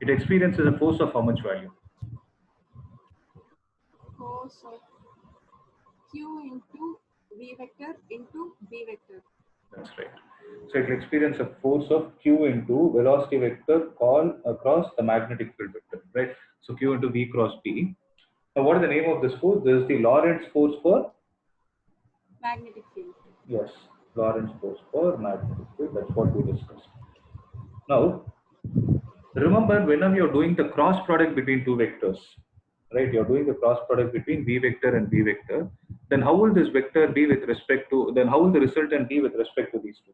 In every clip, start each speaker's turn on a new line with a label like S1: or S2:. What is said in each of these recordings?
S1: It experiences a force of how much value?
S2: Force of Q into V vector into B vector.
S1: That's right. So it will experience a force of Q into velocity vector call across the magnetic field vector, right? So Q into V cross B. Now what is the name of this force? This is the Lorentz force for
S2: Magnetic field.
S1: Yes, Lorentz force for magnetic field. That's what we discussed. Now, remember whenever you're doing the cross product between two vectors, right? You're doing the cross product between V vector and V vector. Then how will this vector be with respect to? Then how will the resultant be with respect to these two?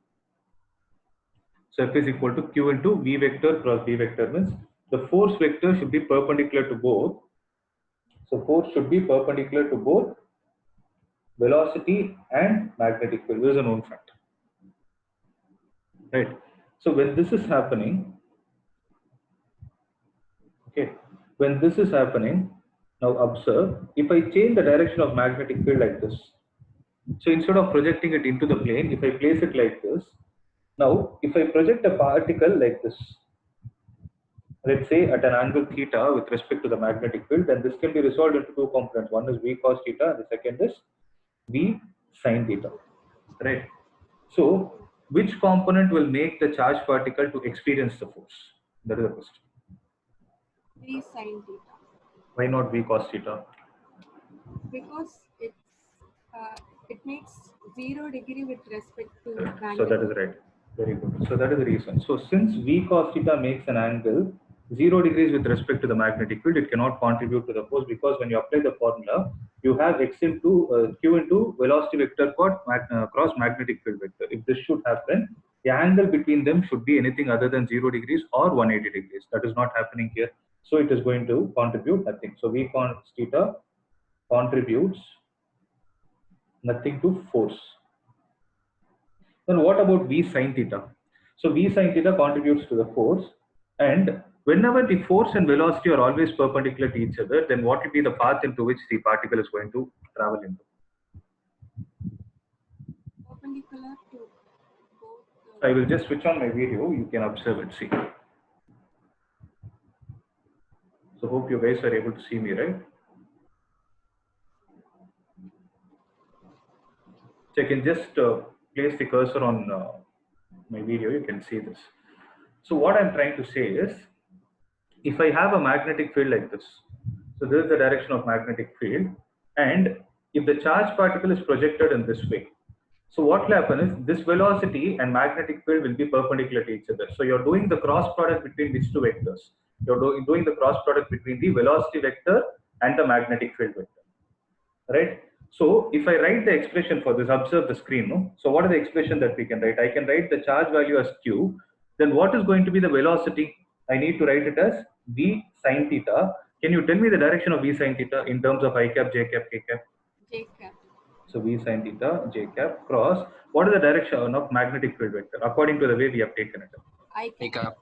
S1: So F is equal to Q into V vector cross V vector means the force vector should be perpendicular to both. So force should be perpendicular to both velocity and magnetic field. This is a known fact. Right. So when this is happening, okay, when this is happening, now observe, if I change the direction of magnetic field like this, so instead of projecting it into the plane, if I place it like this, now if I project a particle like this, let's say at an angle theta with respect to the magnetic field, then this can be resolved into two components. One is V cos theta, and the second is V sin theta, right? So which component will make the charged particle to experience the force? That is the question.
S2: V sin theta.
S1: Why not V cos theta?
S2: Because it makes 0 degree with respect to magnetic.
S1: So that is right. Very good. So that is the reason. So since V cos theta makes an angle 0 degrees with respect to the magnetic field, it cannot contribute to the force because when you apply the formula, you have x into q into velocity vector cross magnetic field vector. If this should happen, the angle between them should be anything other than 0 degrees or 180 degrees. That is not happening here. So it is going to contribute nothing. So V cos theta contributes nothing to force. Then what about V sin theta? So V sin theta contributes to the force, and whenever the force and velocity are always perpendicular to each other, then what will be the path into which the particle is going to travel into?
S2: Perpendicular to both.
S1: I will just switch on my video. You can observe it. See. So hope you guys are able to see me, right? So I can just place the cursor on my video. You can see this. So what I'm trying to say is, if I have a magnetic field like this, so this is the direction of magnetic field, and if the charged particle is projected in this way, so what will happen is this velocity and magnetic field will be perpendicular to each other. So you're doing the cross product between these two vectors. You're doing the cross product between the velocity vector and the magnetic field vector, right? So if I write the expression for this, observe the screen. No? So what is the expression that we can write? I can write the charge value as q. Then what is going to be the velocity? I need to write it as v sin theta. Can you tell me the direction of v sin theta in terms of I cap, j cap, k cap?
S2: J cap.
S1: So v sin theta, j cap cross. What is the direction of magnetic field vector according to the way we have taken it?
S2: I cap.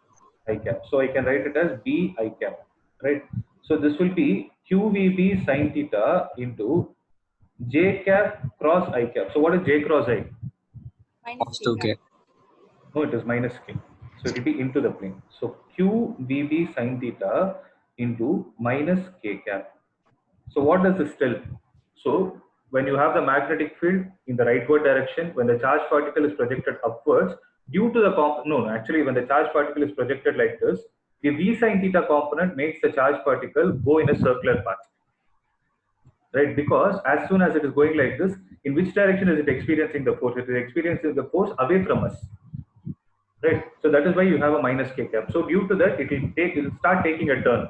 S1: I cap. So I can write it as b I cap, right? So this will be qvb sin theta into j cap cross I cap. So what is j cross I?
S2: Minus k cap.
S1: No, it is minus k. So it will be into the plane. So qvb sin theta into minus k cap. So what does this tell? So when you have the magnetic field in the rightward direction, when the charged particle is projected upwards, due to the when the charged particle is projected like this, the v sin theta component makes the charged particle go in a circular path, right? Because as soon as it is going like this, in which direction is it experiencing the force? It is experiencing the force away from us, right? So that is why you have a minus k cap. So due to that, it will start taking a turn.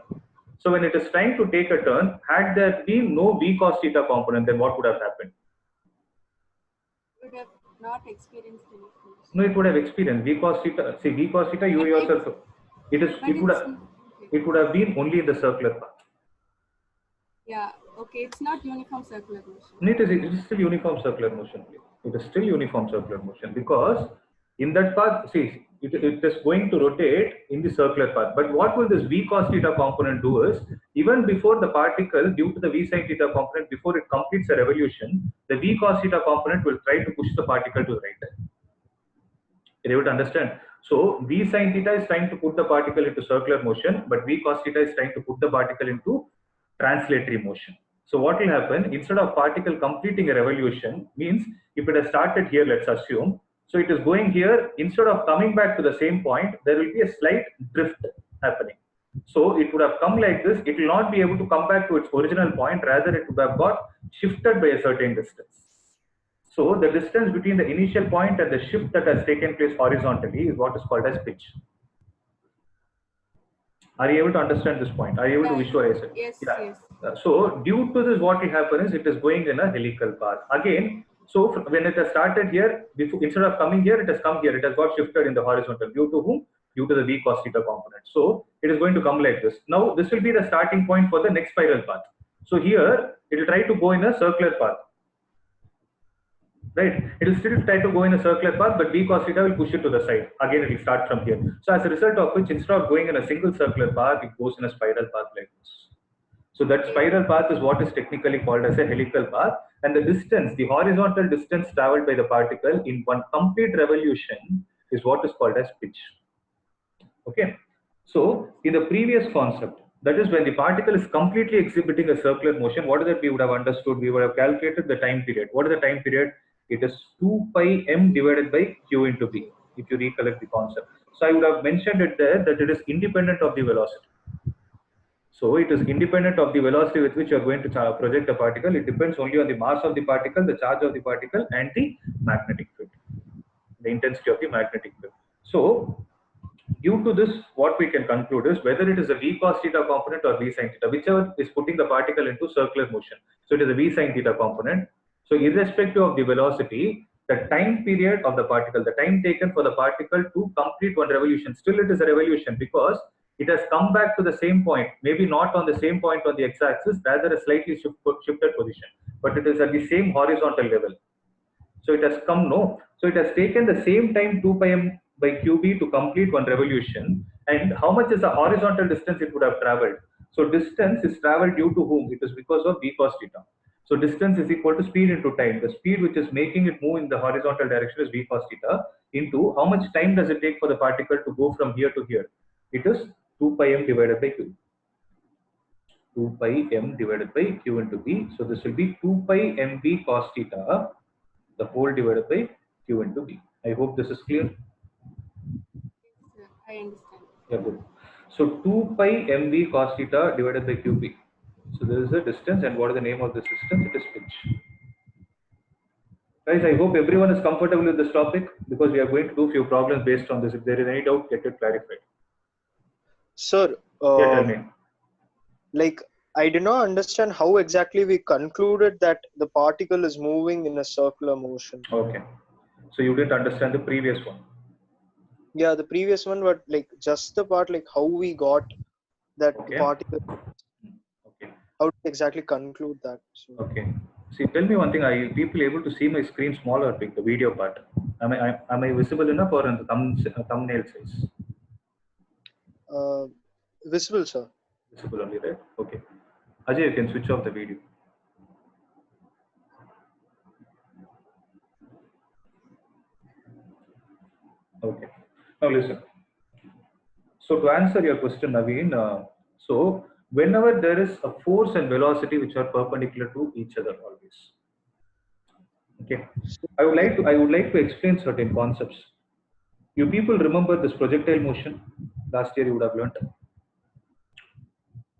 S1: So when it is trying to take a turn, had there been no v cos theta component, then what would have happened?
S2: Would have not experienced any force.
S1: No, it would have experienced v cos theta. See, v cos theta, you yourself, it would have been only in the circular path.
S2: Yeah. Okay. It's not uniform circular motion.
S1: No, it is still uniform circular motion. It is still uniform circular motion because in that path, see, it is going to rotate in the circular path. But what will this v cos theta component do is, even before the particle, due to the v sin theta component, before it completes a revolution, the v cos theta component will try to push the particle to the right. You're able to understand? So v sin theta is trying to put the particle into circular motion, but v cos theta is trying to put the particle into translatory motion. So what will happen, instead of particle completing a revolution, means if it has started here, let's assume, so it is going here, instead of coming back to the same point, there will be a slight drift happening. So it would have come like this, it will not be able to come back to its original point, rather it would have got shifted by a certain distance. So the distance between the initial point and the shift that has taken place horizontally is what is called as pitch. Are you able to understand this point? Are you able to visualize it?
S2: Yes,
S1: Yeah.
S2: yes.
S1: So due to this, what will happen is it is going in a helical path. Again, so when it has started here, instead of coming here, it has come here. It has got shifted in the horizontal. Due to whom? Due to the v cos theta component. So it is going to come like this. Now this will be the starting point for the next spiral path. So here it will try to go in a circular path. Right, it will still try to go in a circular path, but v cos theta will push it to the side. Again, it will start from here. So as a result of which, instead of going in a single circular path, it goes in a spiral path like this. So that spiral path is what is technically called as a helical path, and the distance, the horizontal distance traveled by the particle in one complete revolution is what is called as pitch. Okay, so in the previous concept, that is when the particle is completely exhibiting a circular motion, what is that we would have understood? We would have calculated the time period. What is the time period? It is 2 pi m divided by q into b, if you recollect the concept. So I would have mentioned it there that it is independent of the velocity. So it is independent of the velocity with which you are going to project a particle. It depends only on the mass of the particle, the charge of the particle, and the magnetic field, the intensity of the magnetic field. So due to this, what we can conclude is whether it is a v cos theta component or v sin theta, whichever is putting the particle into circular motion. So it is a v sin theta component. So irrespective of the velocity, the time period of the particle, the time taken for the particle to complete one revolution, still it is a revolution because it has come back to the same point, maybe not on the same point on the x-axis, rather a slightly shifted position, but it is at the same horizontal level. So it has come, no. So it has taken the same time 2 pi m by qb to complete one revolution. And how much is the horizontal distance it would have traveled? So distance is traveled due to whom? It is because of v cos theta. So distance is equal to speed into time. The speed which is making it move in the horizontal direction is v cos theta into how much time does it take for the particle to go from here to here? It is 2 pi m divided by q. 2 pi m divided by q into b. So this will be 2 pi mv cos theta, the whole divided by q into b. I hope this is clear.
S2: Yes, I understand.
S1: Yeah, good. So 2 pi mv cos theta divided by qb. So this is the distance, and what is the name of this distance? It is pitch. Guys, I hope everyone is comfortable with this topic because we are going to do a few problems based on this. If there is any doubt, get it clarified.
S3: Sir,
S1: Yeah, tell me.
S3: like I did not understand how exactly we concluded that the particle is moving in a circular motion.
S1: Okay. So you didn't understand the previous one.
S3: Yeah, the previous one, but like just the part like how we got that the
S1: Okay.
S3: particle,
S1: Okay.
S3: how to exactly conclude that. So,
S1: Okay. See, tell me one thing. Are people able to see my screen small or big? The video part. Am I visible enough or in the thumbnail size?
S3: visible, sir.
S1: Visible only, right? Okay. Ajay, you can switch off the video. Okay. Now listen. So to answer your question, Naveen, so whenever there is a force and velocity which are perpendicular to each other always. Okay. I would like to explain certain concepts. You people remember this projectile motion? Last year you would have learned,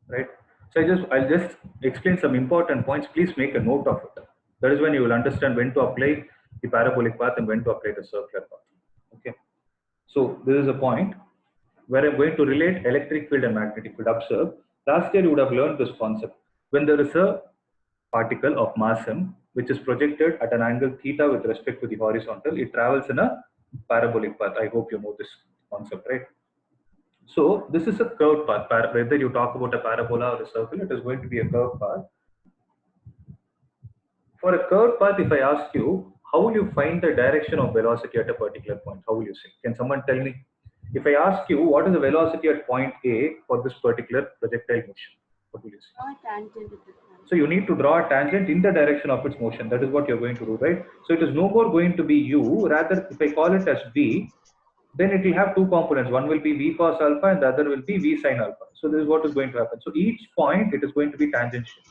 S1: right? So I'll just explain some important points. Please make a note of it. That is when you will understand when to apply the parabolic path and when to apply the circular path. Okay. So this is a point where I'm going to relate electric field and magnetic field. Observe, last year you would have learned this concept. When there is a particle of mass m which is projected at an angle theta with respect to the horizontal, it travels in a parabolic path. I hope you know this concept, right? So this is a curved path. Whether you talk about a parabola or a circle, it is going to be a curved path. For a curved path, if I ask you, how will you find the direction of velocity at a particular point? How will you say? Can someone tell me? If I ask you, what is the velocity at point A for this particular projectile motion? What will you say?
S2: Draw a tangent at the point.
S1: So you need to draw a tangent in the direction of its motion. That is what you're going to do, right? So it is no more going to be u. Rather, if I call it as v, then it will have two components. One will be v cos alpha and the other will be v sin alpha. So this is what is going to happen. So each point, it is going to be tangential.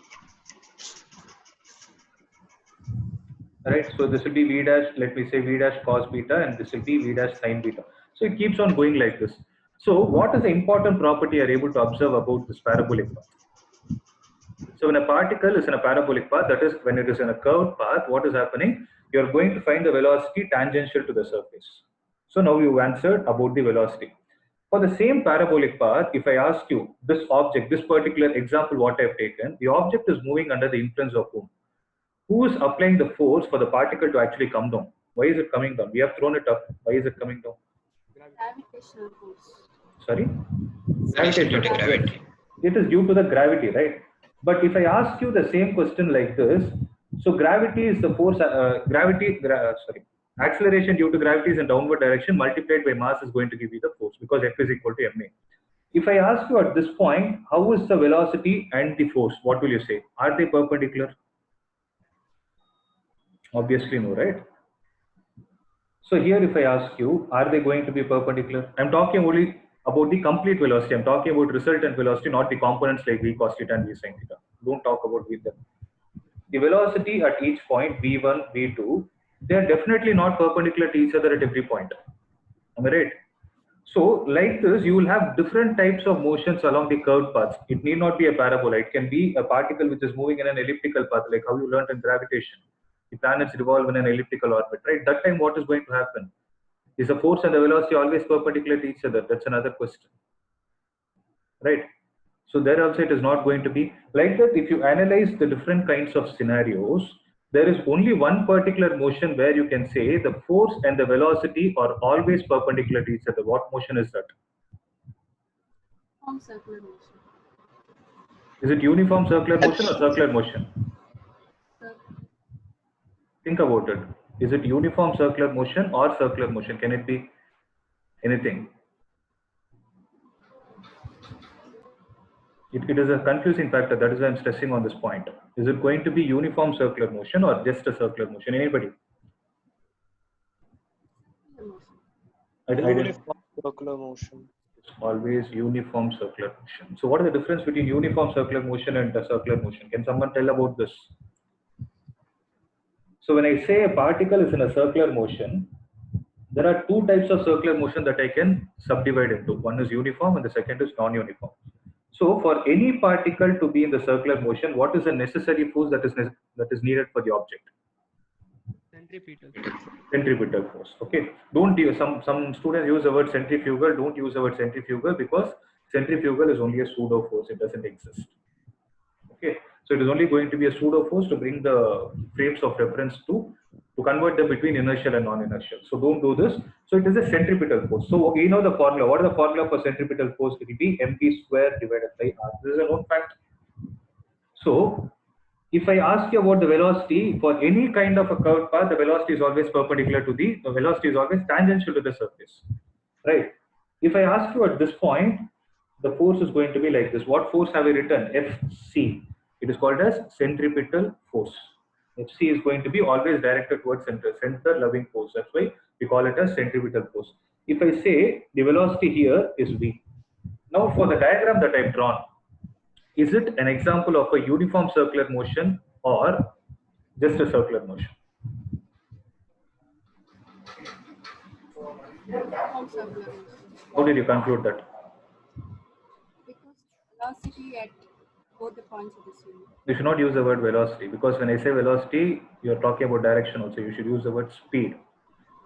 S1: Right? So this will be v dash, let me say v dash cos beta, and this will be v dash sin beta. So it keeps on going like this. So what is the important property you are able to observe about this parabolic path? So when a particle is in a parabolic path, that is when it is in a curved path, what is happening? You are going to find the velocity tangential to the surface. So now you answered about the velocity. For the same parabolic path, if I ask you this object, this particular example what I have taken, the object is moving under the influence of whom? Who is applying the force for the particle to actually come down? Why is it coming down? We have thrown it up. Why is it coming down?
S2: Gravitational force.
S1: Sorry?
S4: Due to gravity.
S1: It is due to the gravity, right? But if I ask you the same question like this, so gravity is the force, acceleration due to gravity is in downward direction multiplied by mass is going to give you the force because F is equal to ma. If I ask you at this point, how is the velocity and the force? What will you say? Are they perpendicular? Obviously no, right? So here if I ask you, are they going to be perpendicular? I'm talking only about the complete velocity. I'm talking about resultant velocity, not the components like v cos theta and v sin theta. Don't talk about v them. The velocity at each point, v1, v2, they are definitely not perpendicular to each other at every point. Am I right? So like this, you will have different types of motions along the curved paths. It need not be a parabola. It can be a particle which is moving in an elliptical path, like how you learned in gravitation. The planets revolve in an elliptical orbit, right? That time what is going to happen? Is the force and the velocity always perpendicular to each other? That's another question, right? So there also it is not going to be like that. If you analyze the different kinds of scenarios, there is only one particular motion where you can say the force and the velocity are always perpendicular to each other. What motion is that?
S2: Uniform circular motion.
S1: Is it uniform circular motion or circular motion? Think about it. Is it uniform circular motion or circular motion? Can it be anything? It is a confusing factor. That is why I'm stressing on this point. Is it going to be uniform circular motion or just a circular motion? Anybody?
S3: Uniform circular motion.
S1: It's always uniform circular motion. So what is the difference between uniform circular motion and circular motion? Can someone tell about this? So when I say a particle is in a circular motion, there are two types of circular motion that I can subdivide into. One is uniform and the second is non-uniform. So for any particle to be in the circular motion, what is the necessary force that is needed for the object?
S4: Centripetal.
S1: Centripetal force. Okay. Don't use some students use the word centrifugal. Don't use the word centrifugal because centrifugal is only a pseudo force. It doesn't exist. Okay. So it is only going to be a pseudo force to bring the frames of reference to convert them between inertial and non-inertial. So don't do this. So it is a centripetal force. So we know the formula. What is the formula for centripetal force? It will be mv square divided by r. This is a known fact. So if I ask you about the velocity for any kind of a curved path, the velocity is always perpendicular to the velocity is always tangential to the surface, right? If I ask you at this point, the force is going to be like this. What force have I written? Fc. It is called as centripetal force. Fc is going to be always directed towards center loving force. That's why we call it as centripetal force. If I say the velocity here is v. Now for the diagram that I've drawn, is it an example of a uniform circular motion or just a circular motion?
S2: Uniform circular motion.
S1: How did you conclude that?
S2: Because velocity at both the points of the swing.
S1: You should not use the word velocity because when I say velocity, you're talking about direction also. You should use the word speed.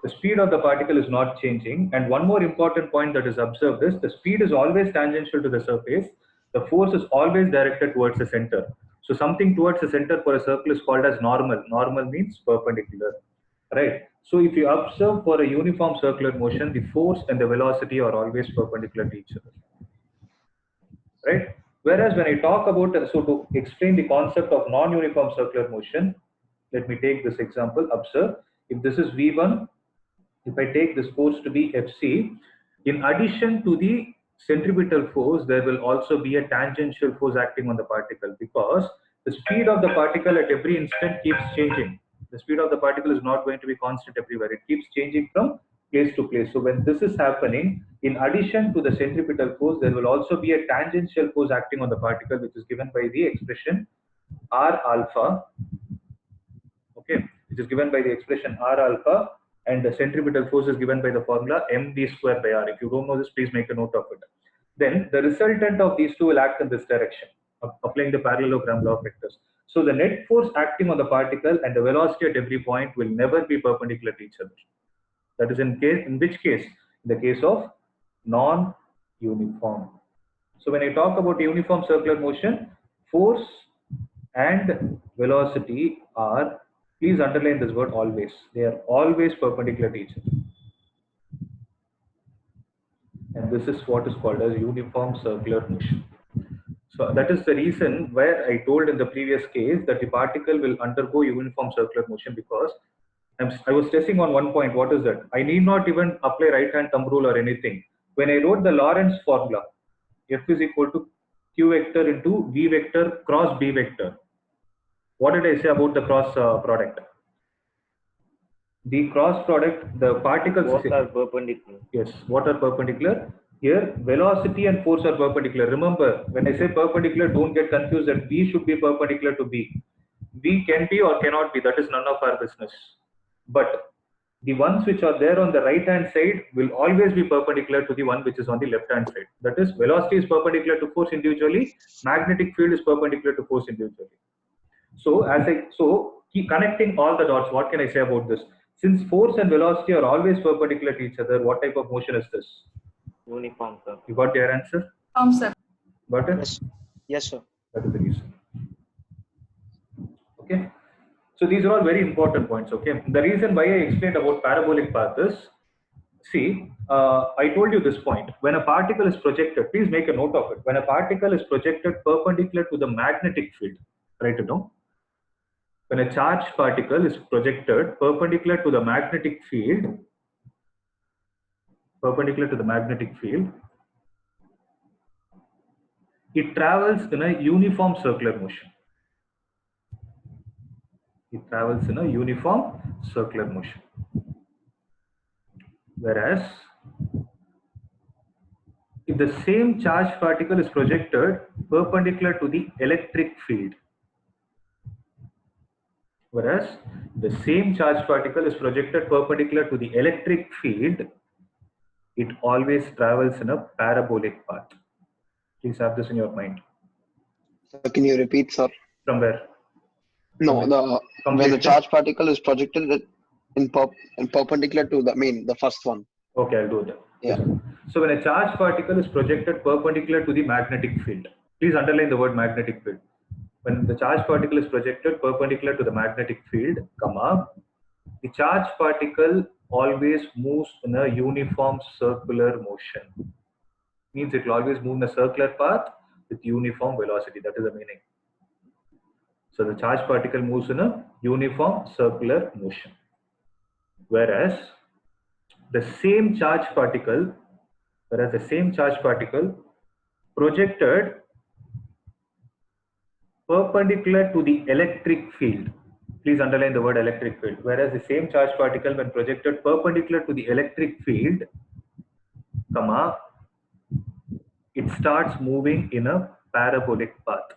S1: The speed of the particle is not changing. And one more important point that is observed is the speed is always tangential to the surface. The force is always directed towards the center. So something towards the center for a circle is called as normal. Normal means perpendicular, right? So if you observe for a uniform circular motion, the force and the velocity are always perpendicular to each other, right? Whereas when I talk about, so to explain the concept of non-uniform circular motion, let me take this example. Observe, if this is V1, if I take this force to be Fc, in addition to the centripetal force, there will also be a tangential force acting on the particle because the speed of the particle at every instant keeps changing. The speed of the particle is not going to be constant everywhere. It keeps changing from place to place. So when this is happening, in addition to the centripetal force, there will also be a tangential force acting on the particle, which is given by the expression R alpha, okay, which is given by the expression R alpha, and the centripetal force is given by the formula mv square by R. If you don't know this, please make a note of it. Then the resultant of these two will act in this direction, applying the parallelogram law of vectors. So the net force acting on the particle and the velocity at every point will never be perpendicular to each other. That is in which case? In the case of non-uniform. So when I talk about uniform circular motion, force and velocity are, please underline this word always. They are always perpendicular to each other. And this is what is called as uniform circular motion. So that is the reason where I told in the previous case that the particle will undergo uniform circular motion, because I was stressing on one point. What is that? I need not even apply right hand thumb rule or anything. When I wrote the Lorentz formula, F is equal to Q vector into V vector cross B vector. What did I say about the cross product? The cross product, the particles.
S5: Both are perpendicular.
S1: Yes, what are perpendicular? Here, velocity and force are perpendicular. Remember, when I say perpendicular, don't get confused that V should be perpendicular to B. V can be or cannot be, that is none of our business. But the ones which are there on the right hand side will always be perpendicular to the one which is on the left hand side. That is, velocity is perpendicular to force individually, magnetic field is perpendicular to force individually. So keep connecting all the dots. What can I say about this? Since force and velocity are always perpendicular to each other, what type of motion is this?
S5: Uniform, sir.
S1: You got your answer?
S2: Sir.
S1: Got it?
S3: Yes. Yes, sir.
S1: That is the reason. Okay. So these are all very important points. Okay. The reason why I explained about parabolic path is, see, I told you this point. When a particle is projected, please make a note of it. When a particle is projected perpendicular to the magnetic field, write it down. When a charged particle is projected perpendicular to the magnetic field, it travels in a uniform circular motion. Whereas, if the same charged particle is projected perpendicular to the electric field, it always travels in a parabolic path. Please have this in your mind.
S6: Can you repeat, sir?
S1: From where?
S6: No, when the charged particle is projected in perpendicular to the first one.
S1: Okay, I'll do that.
S6: Yeah.
S1: So when a charged particle is projected perpendicular to the magnetic field, please underline the word magnetic field. When the charged particle is projected perpendicular to the magnetic field, the charged particle always moves in a uniform circular motion. Means it will always move in a circular path with uniform velocity. That is the meaning. So the charged particle moves in a uniform circular motion. Whereas the same charged particle projected perpendicular to the electric field. Please underline the word electric field. Whereas the same charged particle, when projected perpendicular to the electric field, it starts moving in a parabolic path.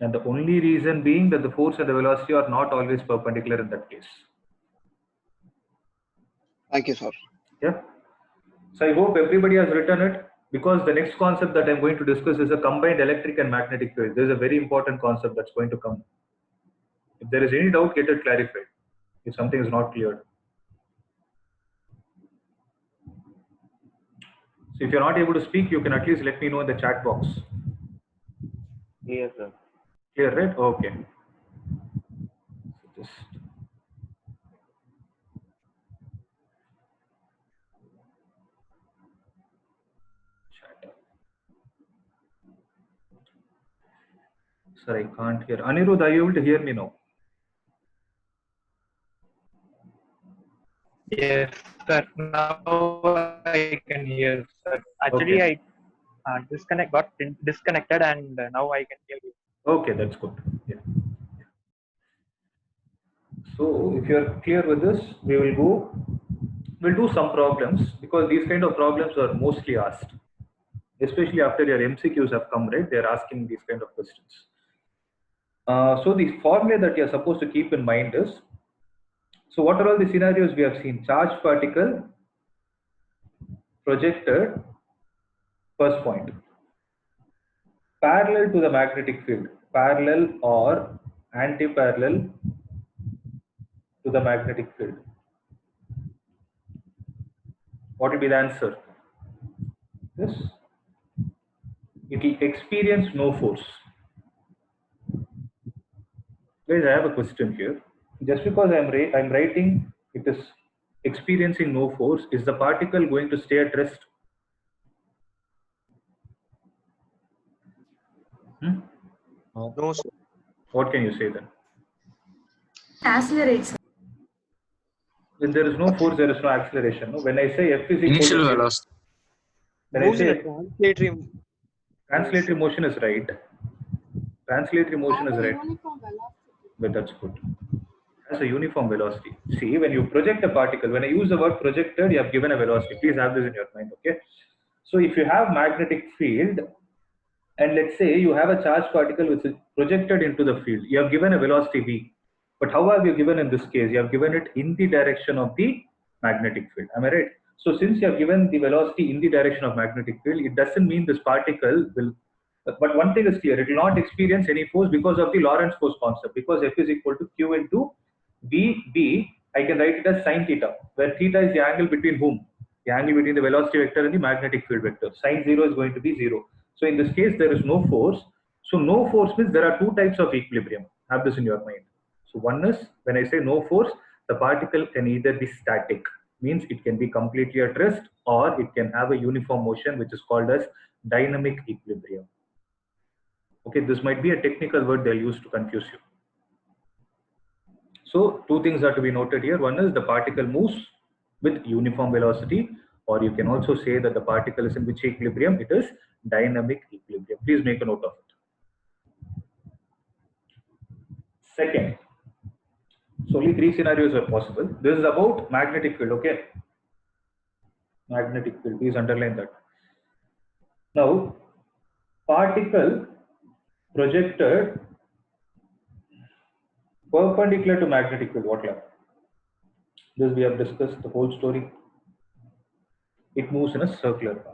S1: And the only reason being that the force and the velocity are not always perpendicular in that case.
S6: Thank you, sir.
S1: Yeah. So I hope everybody has written it, because the next concept that I'm going to discuss is a combined electric and magnetic field. This is a very important concept that's going to come. If there is any doubt, get it clarified if something is not clear. So if you're not able to speak, you can at least let me know in the chat box.
S5: Yes, sir.
S1: Clear, right? Okay. So just chat up. Sir, I can't hear. Anirudh, are you able to hear me now?
S4: Yes, sir. Now I can hear, sir. Actually,
S1: Okay.
S4: I got disconnected, and now I can hear you.
S1: Okay, that's good. Yeah. So if you're clear with this, we'll do some problems because these kind of problems are mostly asked, especially after your MCQs have come, right? They're asking these kind of questions. So the formula that you're supposed to keep in mind is, so what are all the scenarios we have seen? Charged particle projected, first point. Parallel to the magnetic field, parallel or anti-parallel to the magnetic field. What will be the answer? This. It will experience no force. Guys, I have a question here. Just because I'm writing it is experiencing no force, is the particle going to stay at rest?
S3: No, sir.
S1: What can you say then?
S7: Accelerates.
S1: When there is no force, there is no acceleration. No? When I say F is equal
S8: Initial
S1: to
S8: velocity.
S1: when I
S3: Moves in a
S1: say
S3: translatory.
S1: motion is right. Translatory motion is
S2: Have a
S1: right.
S2: uniform velocity.
S1: But that's good. Has a uniform velocity. See, when you project a particle, when I use the word projected, you have given a velocity. Please have this in your mind, okay? So if you have magnetic field, and let's say you have a charged particle which is projected into the field, you have given a velocity v. But how have you given in this case? You have given it in the direction of the magnetic field. Am I right? So since you have given the velocity in the direction of magnetic field, it doesn't mean this particle will. But one thing is clear: it will not experience any force because of the Lorentz force concept. Because F is equal to Q into B, I can write it as sine theta, where theta is the angle between whom? The angle between the velocity vector and the magnetic field vector. Sine 0 is going to be 0. So in this case, there is no force. So no force means there are two types of equilibrium. Have this in your mind. So one is, when I say no force, the particle can either be static, means it can be completely at rest, or it can have a uniform motion, which is called as dynamic equilibrium. Okay, this might be a technical word they'll use to confuse you. So two things are to be noted here. One is the particle moves with uniform velocity, or you can also say that the particle is in which equilibrium? It is dynamic equilibrium. Please make a note of it. Second, so only three scenarios are possible. This is about magnetic field, okay? Magnetic field, please underline that. Now, particle projected perpendicular to magnetic field, what level? This we have discussed the whole story. It moves in a circular path.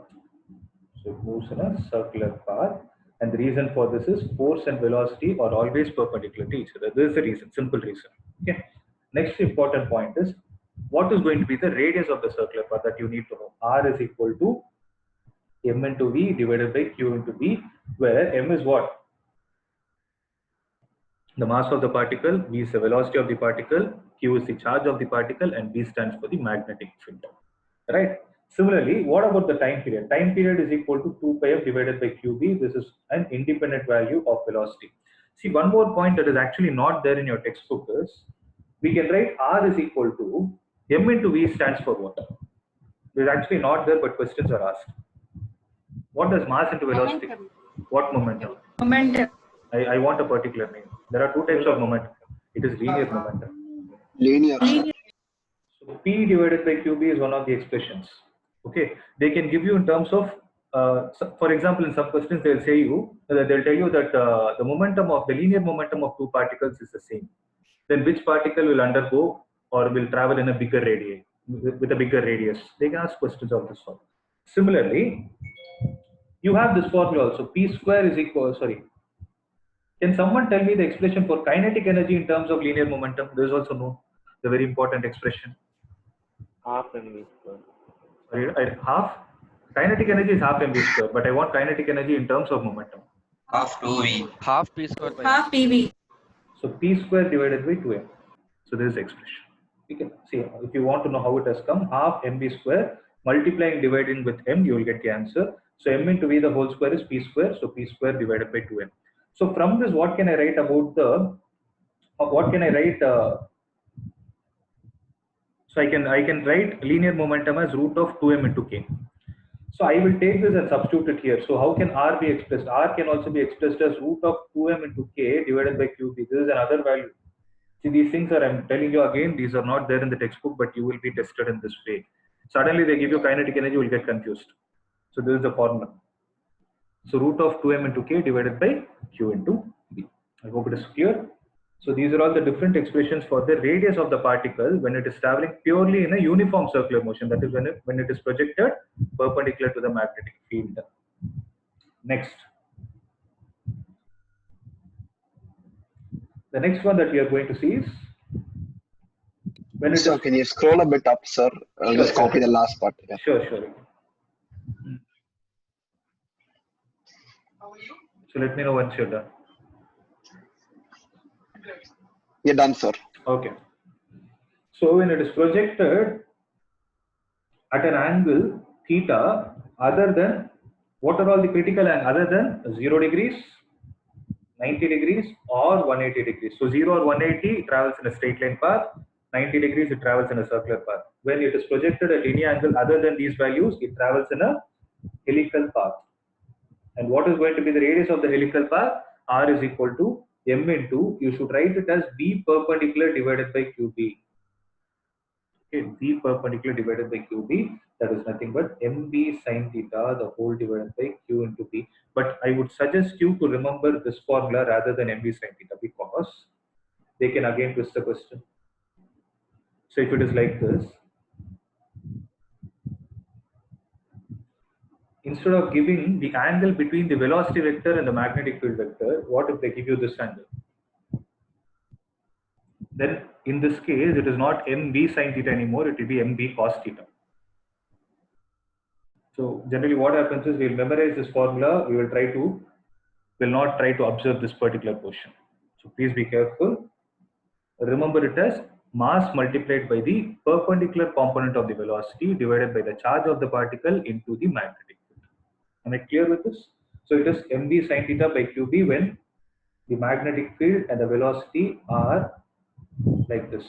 S1: So it moves in a circular path, and the reason for this is force and velocity are always perpendicular to each other. This is the reason, simple reason. Okay. Next important point is, what is going to be the radius of the circular path that you need to know? R is equal to m into v divided by q into v, where m is what? The mass of the particle, v is the velocity of the particle, q is the charge of the particle, and v stands for the magnetic field. Right? Similarly, what about the time period? Time period is equal to 2 pi f divided by qb. This is an independent value of velocity. See, one more point that is actually not there in your textbook is, we can write R is equal to m into v stands for what? It is actually not there, but questions are asked. What does mass into velocity?
S2: Momentum.
S1: What momentum?
S7: Momentum.
S1: I want a particular name. There are two types of momentum. It is linear momentum.
S6: Linear.
S1: So P divided by QB is one of the expressions. Okay, they can give you in terms of, for example, in some questions they'll tell you that the momentum of the linear momentum of two particles is the same. Then which particle will undergo or will travel in a bigger radius with a bigger radius? They can ask questions of this sort. Similarly, you have this formula also. P square is equal. Sorry. Can someone tell me the expression for kinetic energy in terms of linear momentum? There is also no the very important expression.
S5: Half mv square.
S1: Sorry, half kinetic energy is half mv square, but I want kinetic energy in terms of momentum.
S8: Half 2v.
S9: Half p square by
S7: Half PV.
S1: So p square divided by 2m. So this is the expression. You can see if you want to know how it has come, half mv square multiplying dividing with m, you will get the answer. So m into v the whole square is p square. So p square divided by 2m. So from this, what can I write about the? What can I write? So I can write linear momentum as root of 2m into k. So I will take this and substitute it here. So how can R be expressed? R can also be expressed as root of 2m into k divided by qb. This is another value. See, these things are, I'm telling you again, these are not there in the textbook, but you will be tested in this way. Suddenly they give you kinetic energy, you will get confused. So this is the formula. So root of 2m into k divided by q into b. I hope it is clear. So these are all the different expressions for the radius of the particle when it is traveling purely in a uniform circular motion. That is when it is projected perpendicular to the magnetic field. Next. The next one that we are going to see is when it
S6: So
S1: is.
S6: can you scroll a bit up, sir? I'll
S1: Sure,
S6: just copy the last part. Yeah.
S1: Sure. So let me know once you're done.
S6: You're done, sir.
S1: Okay. So when it is projected at an angle theta other than, what are all the critical angles other than 0 degrees, 90 degrees or 180 degrees. So 0 or 180 travels in a straight line path, 90 degrees it travels in a circular path. When it is projected at any angle other than these values, it travels in a helical path. And what is going to be the radius of the helical path? R is equal to m into, you should write it as B perpendicular divided by QB. Okay, B perpendicular divided by QB, that is nothing but MB sin theta, the whole divided by Q into B. But I would suggest you to remember this formula rather than MB sin theta, because they can again twist the question. So if it is like this, instead of giving the angle between the velocity vector and the magnetic field vector, what if they give you this angle? Then in this case, it is not MB sin theta anymore, it will be MB cos theta. So generally what happens is we'll memorize this formula, we will not try to observe this particular portion. So please be careful. Remember it as mass multiplied by the perpendicular component of the velocity divided by the charge of the particle into the magnetic field. Am I clear with this? So it is MB sin theta by QB when the magnetic field and the velocity are like this.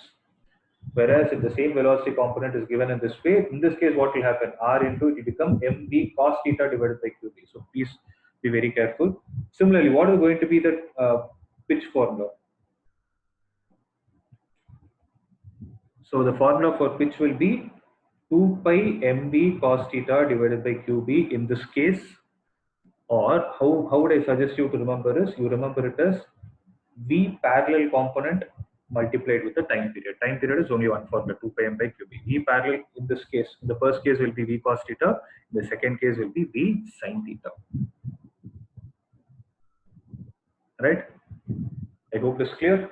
S1: Whereas if the same velocity component is given in this way, in this case what will happen? R into it will become MB cos theta divided by QB. So please be very careful. Similarly, what is going to be the pitch formula? So the formula for pitch will be 2 pi MB cos theta divided by QB in this case. Or how would I suggest you to remember this? You remember it as V parallel component multiplied with the time period. Time period is only one formula, 2 pi m by QB. V parallel in this case, in the first case will be V cos theta, in the second case will be V sin theta. Right? I hope this is clear.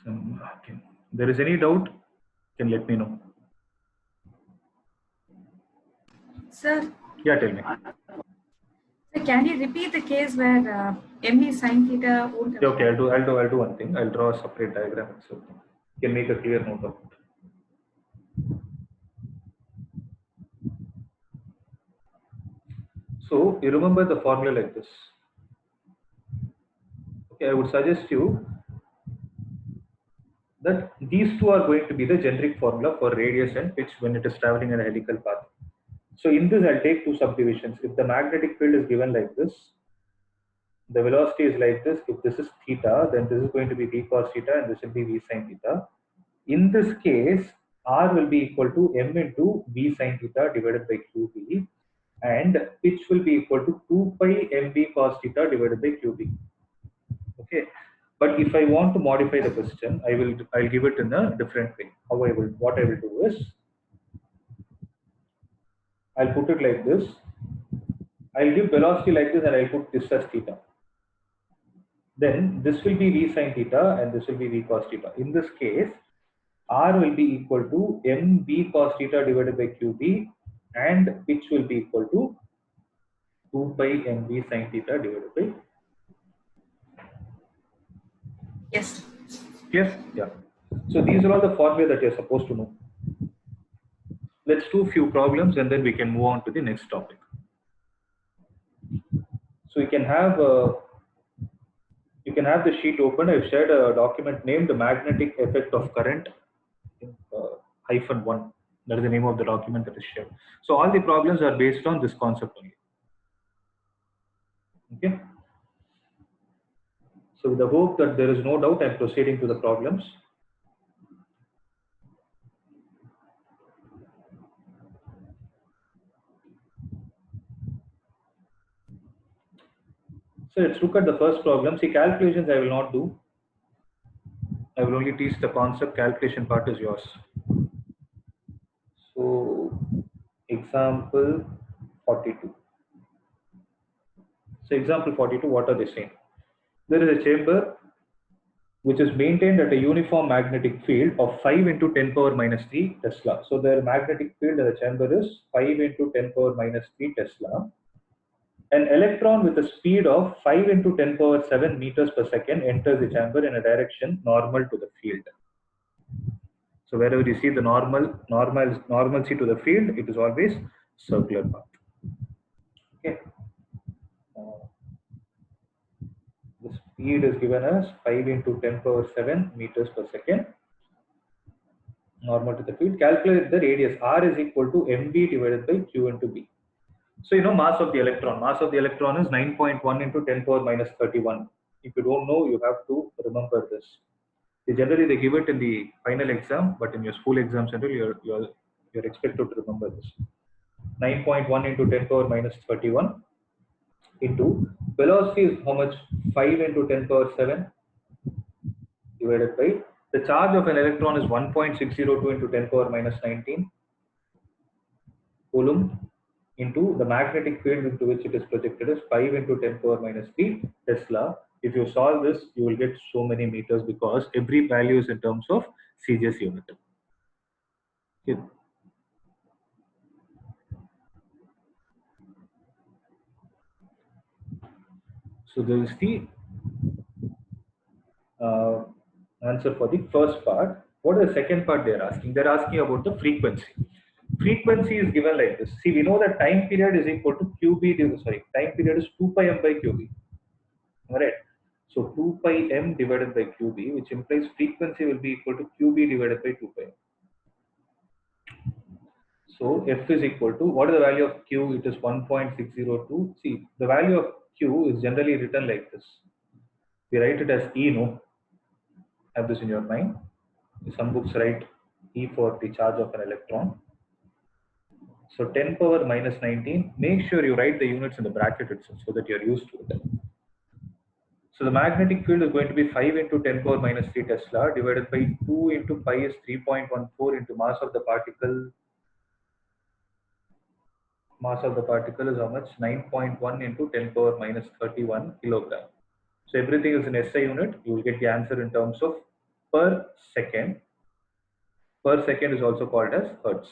S1: Okay. If there is any doubt, can let me know.
S7: Sir,
S1: Yeah, tell me.
S7: so can you repeat the case where MB sin theta won't
S1: Yeah, okay, I'll do one thing. I'll draw a separate diagram itself. You can make a clear note of it. So you remember the formula like this. Okay, I would suggest you that these two are going to be the generic formula for radius and pitch when it is traveling in a helical path. So in this, I'll take two subdivisions. If the magnetic field is given like this, the velocity is like this. If this is theta, then this is going to be V cos theta and this will be V sin theta. In this case, R will be equal to M into V sin theta divided by QB, and pitch will be equal to 2 pi MB cos theta divided by QB. Okay. But if I want to modify the question, I'll give it in a different way. What I will do is I'll put it like this. I'll give velocity like this and I'll put this as theta. Then this will be V sin theta and this will be V cos theta. In this case, R will be equal to MB cos theta divided by QB and pitch will be equal to 2 pi MB sin theta divided by.
S7: Yes.
S1: Yes? Yeah. So these are all the formula that you're supposed to know. Let's do a few problems and then we can move on to the next topic. So you can have the sheet open. I've shared a document named Magnetic Effect of Current -1. That is the name of the document that is shared. So all the problems are based on this concept only. Okay. So with the hope that there is no doubt, I'm proceeding to the problems. So let's look at the first problem. See, calculations I will not do. I will only teach the concept. Calculation part is yours. So example 42. So example 42, what are they saying? There is a chamber which is maintained at a uniform magnetic field of 5 into 10 power minus 3 Tesla. So the magnetic field of the chamber is 5 into 10 power minus 3 Tesla. An electron with a speed of 5 into 10 power 7 meters per second enters the chamber in a direction normal to the field. So wherever you see the normalcy to the field, it is always circular path. Okay. The speed is given as 5 into 10 power 7 meters per second, normal to the field. Calculate the radius. R is equal to mb divided by q into b. So you know mass of the electron. Mass of the electron is 9.1 into 10 power minus 31. If you don't know, you have to remember this. Generally, they give it in the final exam, but in your school exam center, you're expected to remember this. 9.1 into 10 power minus 31 into velocity is how much? 5 into 10 power 7 divided by the charge of an electron is 1.602 into 10 power minus 19 coulomb into the magnetic field into which it is projected is 5 into 10 power minus 3 Tesla. If you solve this, you will get so many meters because every value is in terms of CGS unit. Okay. So there is the answer for the first part. What is the second part they are asking? They are asking about the frequency. Frequency is given like this. See, we know that time period is equal to QB, sorry, time period is 2 pi m by QB. Alright. So 2 pi m divided by QB, which implies frequency will be equal to QB divided by 2 pi m. So F is equal to, what is the value of Q? It is 1.602. See, the value of Q is generally written like this. We write it as E, no? Have this in your mind. Some books write E for the charge of an electron. So 10 power minus 19, make sure you write the units in the bracket itself so that you're used to it. So the magnetic field is going to be 5 into 10 power minus 3 Tesla divided by 2 into pi is 3.14 into mass of the particle. Mass of the particle is how much? 9.1 into 10 power minus 31 kilogram. So everything is in SI unit. You will get the answer in terms of per second. Per second is also called as hertz.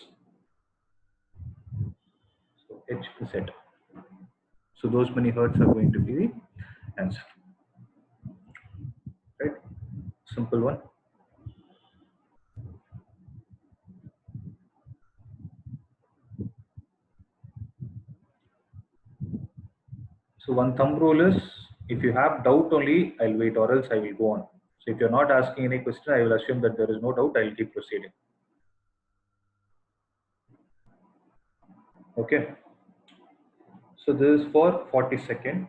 S1: So H is it. So those many hertz are going to be the answer. Right? Simple one. So one thumb rule is, if you have doubt only, I'll wait, or else I will go on. So if you're not asking any question, I will assume that there is no doubt, I'll keep proceeding. Okay. So this is for 42nd.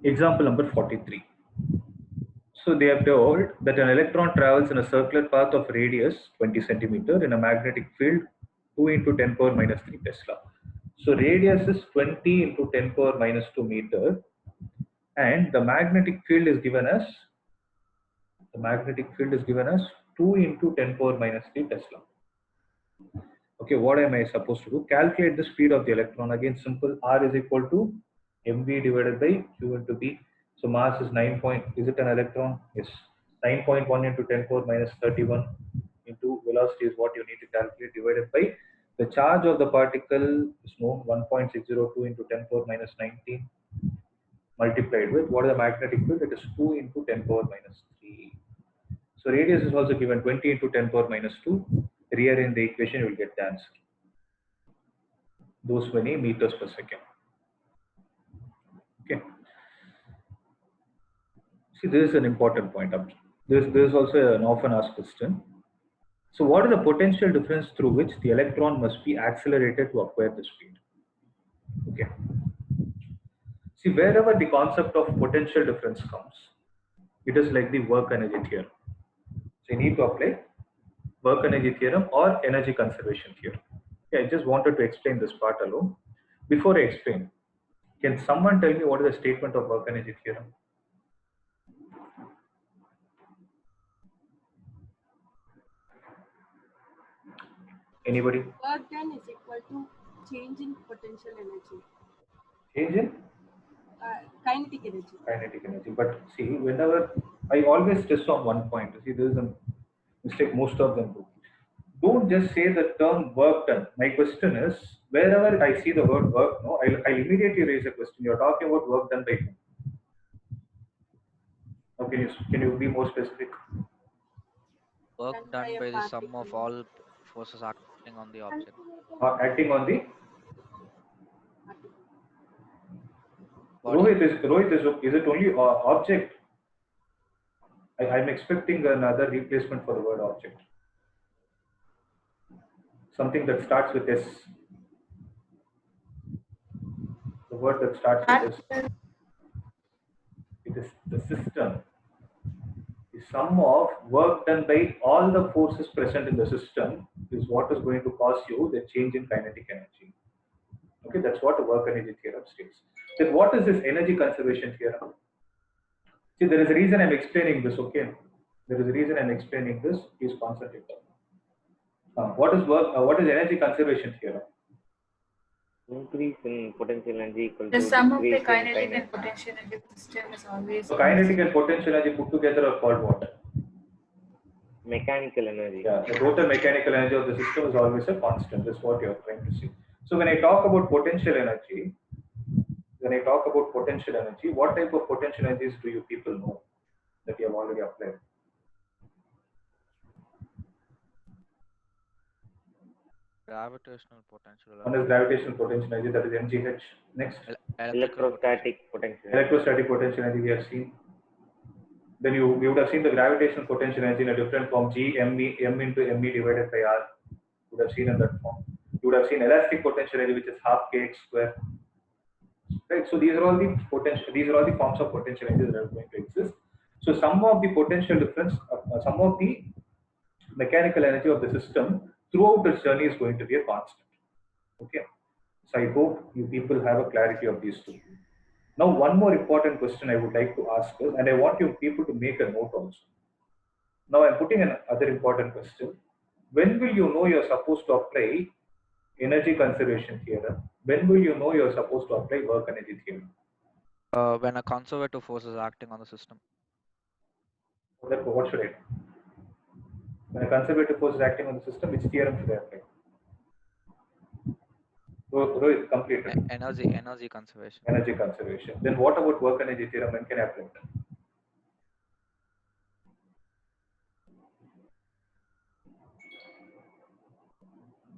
S1: Example number 43. So they have told that an electron travels in a circular path of radius 20 centimeter in a magnetic field 2 into 10 power minus 3 Tesla. So radius is 20 into 10 power minus 2 meter, and the magnetic field is given as 2 into 10 power minus 3 Tesla. Okay, what am I supposed to do? Calculate the speed of the electron. Again, simple. R is equal to mv divided by q into b. So mass is 9 point. Is it an electron? Yes. 9.1 into 10 power minus 31 into velocity is what you need to calculate, divided by the charge of the particle is known, 1.602 into 10 power minus 19 multiplied with what is the magnetic field? It is 2 into 10 power minus 3. So radius is also given 20 into 10 power minus 2. Rearrange the equation, you will get the answer. Those many meters per second. Okay. See, this is an important point. This is also an often asked question. So what is the potential difference through which the electron must be accelerated to acquire the speed? Okay. See, wherever the concept of potential difference comes, it is like the work energy theorem. So you need to apply work energy theorem or energy conservation theorem. Yeah, I just wanted to explain this part alone. Before I explain, can someone tell me what is the statement of work energy theorem? Anybody?
S2: Work done is equal to change in potential energy,
S1: Change in
S2: kinetic energy.
S1: kinetic energy. But see, whenever I always stress on one point, see, there is a mistake most of them do. Don't just say the term work done. My question is, wherever I see the word work, no, I'll immediately raise a question. You're talking about work done by whom? Now, can you be more specific?
S8: Work
S2: Done by
S8: done
S2: a
S8: by the sum of
S2: particle.
S8: all forces acting on the object.
S1: Acting on the
S8: Body.
S1: Rohit, is it only object? I'm expecting another replacement for the word object. Something that starts with S. The word that starts with S. It is the system. The sum of work done by all the forces present in the system is what is going to cause you the change in kinetic energy. Okay, that's what the work energy theorem states. Then what is this energy conservation theorem? See, there is a reason I'm explaining this, okay? There is a reason I'm explaining this. Please concentrate. What is energy conservation theorem?
S5: Increase in potential energy equal
S7: The
S5: to
S7: sum of the
S5: decrease in
S7: kinetic and
S5: kinetic.
S7: potential energy of the system is always
S1: So kinetic and potential energy put together are called what?
S5: Mechanical energy.
S1: Yeah, the total mechanical energy of the system is always a constant. That's what you're trying to see. So when I talk about potential energy, what type of potential energies do you people know that you have already applied?
S8: Gravitational potential.
S1: One is gravitational potential energy, that is MGH. Next,
S5: Electrostatic potential.
S1: electrostatic potential energy we have seen. Then you would have seen the gravitational potential energy in a different form, G m into me divided by R. You would have seen in that form. You would have seen elastic potential energy, which is half kx square. Right. So these are all the forms of potential energy that are going to exist. So some of the potential difference, some of the mechanical energy of the system throughout its journey is going to be a constant. Okay. So I hope you people have a clarity of these two. Now, one more important question I would like to ask is, and I want you people to make a note also. Now, I'm putting another important question. When will you know you're supposed to apply energy conservation theorem? When will you know you're supposed to apply work energy theorem?
S8: When a conservative force is acting on the system.
S1: So therefore, what should I do? When a conservative force is acting on the system, which theorem should I apply? Rohit, complete it.
S8: Energy conservation.
S1: Energy conservation. Then what about work energy theorem? When can I apply it?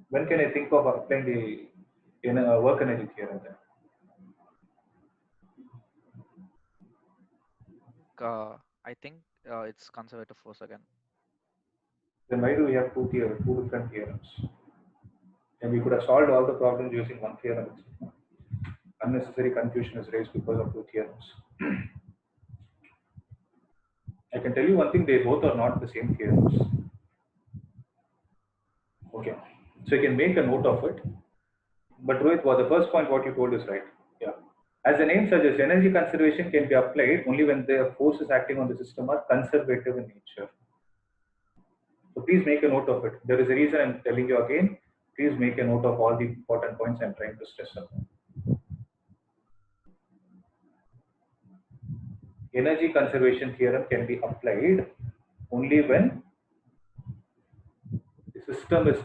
S1: When can I think of applying the work energy theorem then?
S8: I think it's conservative force again.
S1: Then why do we have two different theorems? And we could have solved all the problems using one theorem. Unnecessary confusion is raised because of two theorems. I can tell you one thing, they both are not the same theorems. Okay, so you can make a note of it. But Rohit, the first point what you told is right. Yeah. As the name suggests, energy conservation can be applied only when the forces acting on the system are conservative in nature. So please make a note of it. There is a reason I'm telling you again. Please make a note of all the important points I'm trying to stress upon. Energy conservation theorem can be applied only when the system is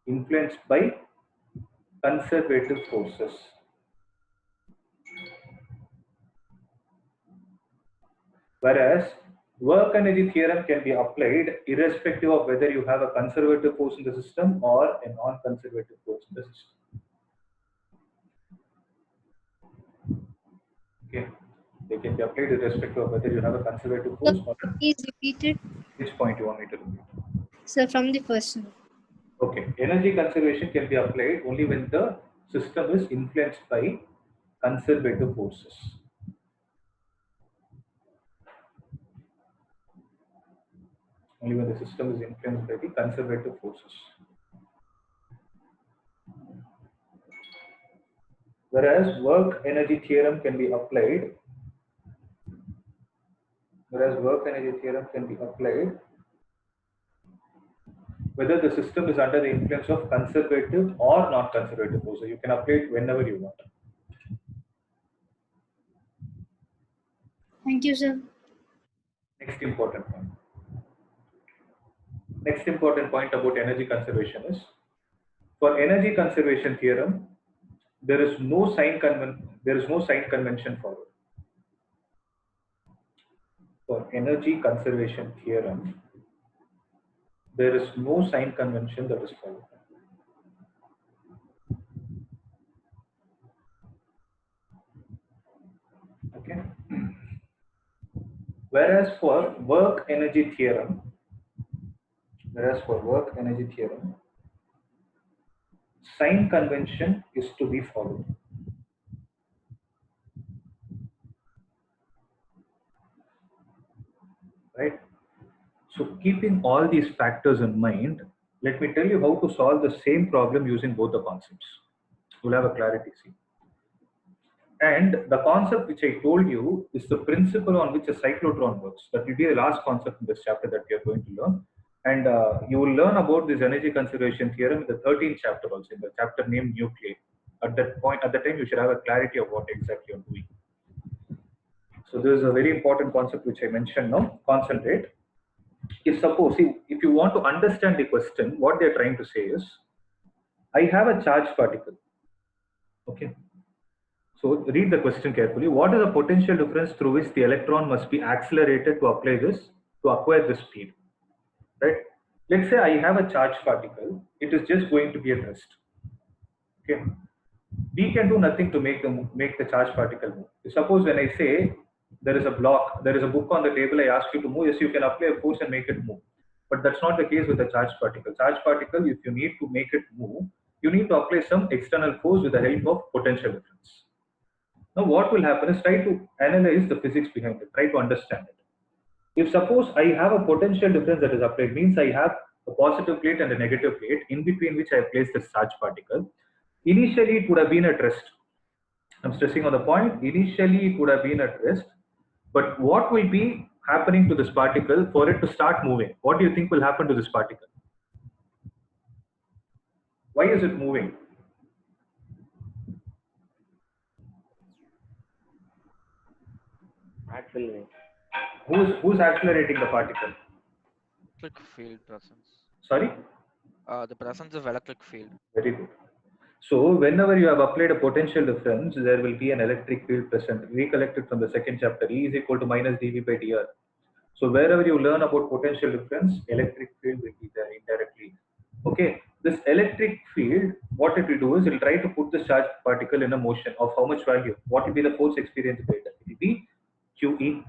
S1: influenced by conservative forces. Whereas work energy theorem can be applied irrespective of whether you have a conservative force in the system or a non-conservative force in the system. Okay, they can be applied irrespective of whether you have a conservative force or
S9: Please repeat it.
S1: which point you want me to repeat.
S9: So from the first one.
S1: Okay, energy conservation can be applied only when the system is influenced by conservative forces. Only when the system is influenced by the conservative forces. Whereas work energy theorem can be applied. Whereas work energy theorem can be applied whether the system is under the influence of conservative or non-conservative forces. You can apply it whenever you want.
S9: Thank you, sir.
S1: Next important point. Next important point about energy conservation is, for energy conservation theorem, there is no sign convention followed. For energy conservation theorem, there is no sign convention that is followed. Okay. Whereas for work energy theorem, sign convention is to be followed. Right? So keeping all these factors in mind, let me tell you how to solve the same problem using both the concepts. You'll have a clarity, see. And the concept which I told you is the principle on which a cyclotron works. That will be the last concept in this chapter that we are going to learn. And you will learn about this energy conservation theorem in the 13th chapter also, in the chapter named nuclei. At that time, you should have a clarity of what exactly you're doing. So this is a very important concept which I mentioned now. Concentrate. If suppose, if you want to understand the question, what they're trying to say is, I have a charged particle. Okay. So read the question carefully. What is the potential difference through which the electron must be accelerated to acquire this speed? Right? Let's say I have a charged particle. It is just going to be at rest. Okay. We can do nothing to make the charged particle move. Suppose when I say there is a block, there is a book on the table, I ask you to move, yes, you can apply a force and make it move. But that's not the case with a charged particle. Charged particle, if you need to make it move, you need to apply some external force with the help of potential difference. Now what will happen is, try to analyze the physics behind it, try to understand it. If suppose I have a potential difference that is applied, means I have a positive plate and a negative plate in between which I place the charged particle. Initially it would have been at rest. I'm stressing on the point, initially it would have been at rest, but what will be happening to this particle for it to start moving? What do you think will happen to this particle? Why is it moving?
S5: Accelerate.
S1: Who's accelerating the particle?
S8: Electric field presence.
S1: Sorry?
S8: The presence of electric field.
S1: Very good. So whenever you have applied a potential difference, there will be an electric field present. Recollect it from the second chapter. E is equal to minus dV by dr. So wherever you learn about potential difference, electric field will be there indirectly. Okay, this electric field, what it will do is it will try to put the charged particle in a motion of how much value? What will be the force experienced by it? It will be QE.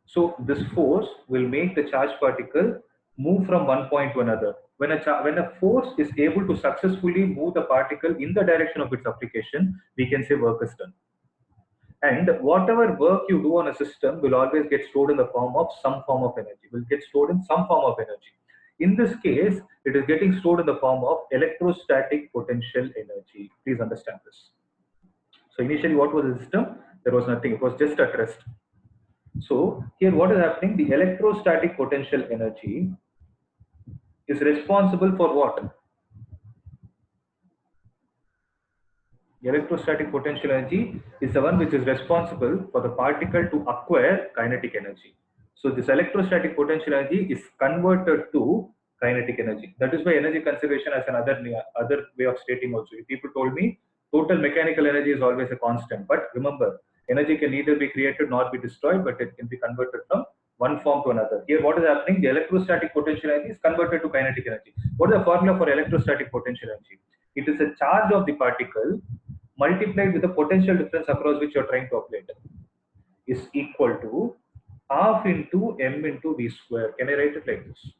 S1: So this force will make the charged particle move from one point to another. When a force is able to successfully move the particle in the direction of its application, we can say work is done. And whatever work you do on a system will always get stored in the form of some form of energy, will get stored in some form of energy. In this case, it is getting stored in the form of electrostatic potential energy. Please understand this. So initially, what was the system? There was nothing. It was just at rest. So here what is happening? The electrostatic potential energy is responsible for what? The electrostatic potential energy is the one which is responsible for the particle to acquire kinetic energy. So this electrostatic potential energy is converted to kinetic energy. That is why energy conservation as another way of stating also. If people told me total mechanical energy is always a constant, but remember, energy can neither be created nor be destroyed, but it can be converted from one form to another. Here what is happening? The electrostatic potential energy is converted to kinetic energy. What is the formula for electrostatic potential energy? It is a charge of the particle multiplied with the potential difference across which you are trying to apply it, is equal to half into m into v square. Can I write it like this?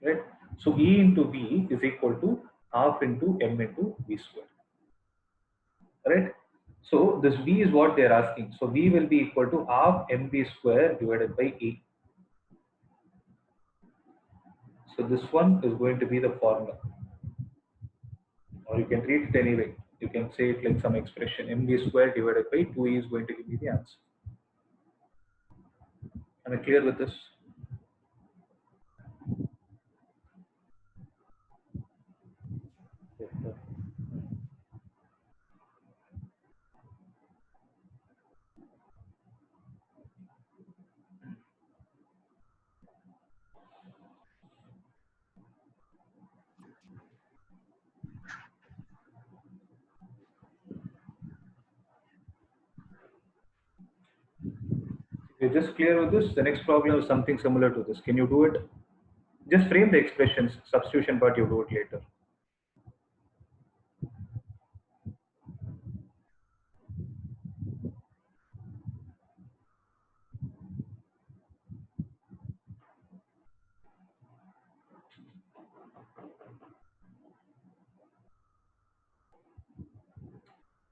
S1: right? So E into V is equal to half into M into V square, right? So this V is what they are asking. So V will be equal to half mv square divided by E. So this one is going to be the formula, or you can treat it anyway. You can say it like some expression, mv square divided by 2E is going to give me the answer. Am I clear with this?
S5: Yes, sir.
S1: You're just clear with this. The next problem is something similar to this. Can you do it? Just frame the expressions, substitution part you do it later.